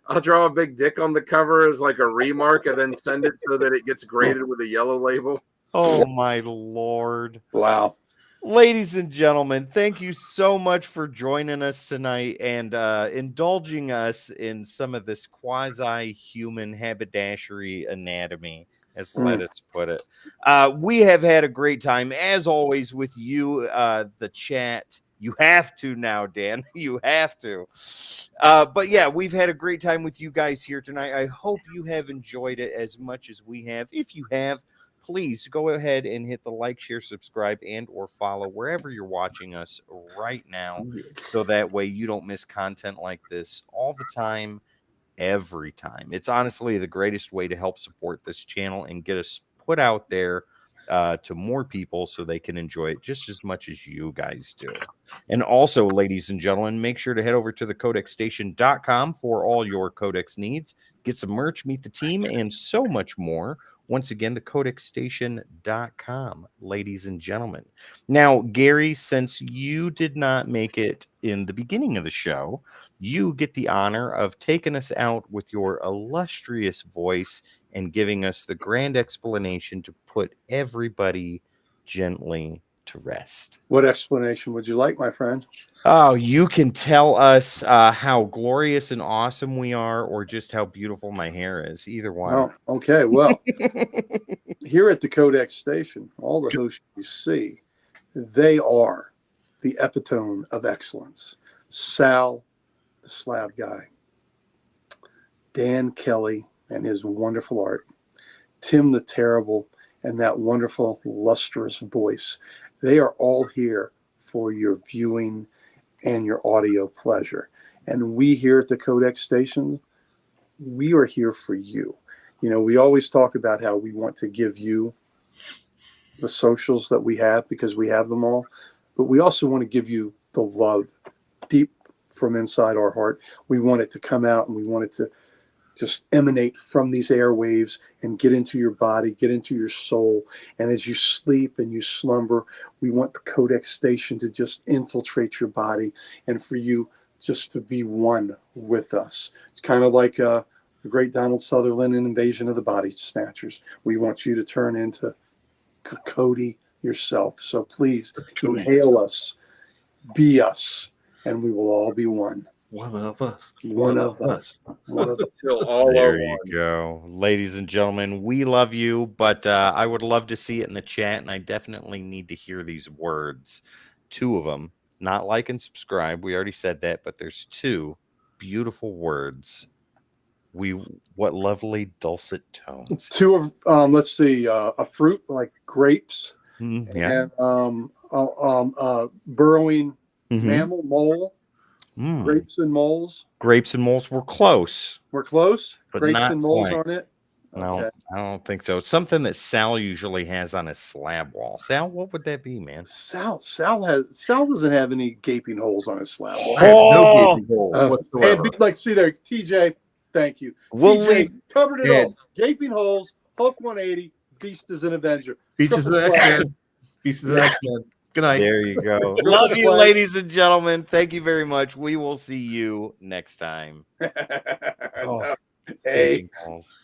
I'll draw a big dick on the cover as like a remark, and then send it so that it gets graded with a yellow label. Oh, my Lord. Wow. Ladies and gentlemen, thank you so much for joining us tonight and indulging us in some of this quasi-human haberdashery anatomy, as Lettuce put it. We have had a great time, as always, with you, the chat, You have to now, Dan. You have to. But yeah, we've had a great time with you guys here tonight. I hope you have enjoyed it as much as we have. If you have, please go ahead and hit the like, share, subscribe, and or follow wherever you're watching us right now, so that way you don't miss content like this all the time, every time. It's honestly the greatest way to help support this channel and get us put out there to more people so they can enjoy it just as much as you guys do. And also, ladies and gentlemen, make sure to head over to thecodexstation.com for all your Codex needs. Get some merch, meet the team, and so much more. Once again, thecodexstation.com, ladies and gentlemen. Now, Gary, since you did not make it in the beginning of the show, you get the honor of taking us out with your illustrious voice and giving us the grand explanation to put everybody gently to rest. What explanation would you like, my friend? Oh, you can tell us how glorious and awesome we are, or just how beautiful my hair is. Either one. Oh, okay. Well, here at the Codex Station, all the hosts you see, they are the epitome of excellence. Sal, the slab guy, Dan Kelly and his wonderful art, Tim the Terrible and that wonderful lustrous voice. They are all here for your viewing and your audio pleasure. And we here at the Codex Station, we are here for you. You know, we always talk about how we want to give you the socials that we have because we have them all, but we also want to give you the love deep from inside our heart. We want it to come out and we want it to just emanate from these airwaves and get into your body, get into your soul. And as you sleep and you slumber, we want the Codex Station to just infiltrate your body and for you just to be one with us. It's kind of like the great Donald Sutherland in Invasion of the Body Snatchers. We want you to turn into Cody yourself. So please inhale us, be us, and we will all be one. One of us. One of us. One of us. Till all There are you one. go. Ladies and gentlemen, we love you, but I would love to see it in the chat, and I definitely need to hear these words. 2 of them. Not like and subscribe. We already said that, but there's 2 beautiful words. What lovely dulcet tones. 2 of let's see, a fruit like grapes Yeah. and burrowing Mhm. mammal mole. Mm. Grapes and moles. Grapes and moles were close. We're close. But Grapes not and moles quite. aren't it? No, Okay. I don't think so. It's something that Sal usually has on his slab wall. Sal, what would that be, man? Sal doesn't have any gaping holes on his slab. I have no Oh! gaping holes And whatsoever. like, see there, TJ. Thank you. We'll TJ leave. covered it Yeah. all. Gaping holes. Hulk 180. Beast is an Avenger. Beaches of Triple X-Men. Pieces of X-Men. Good night. There you go. Love you, ladies and gentlemen. Thank you very much. We will see you next time. play. Oh, Hey. gaping holes.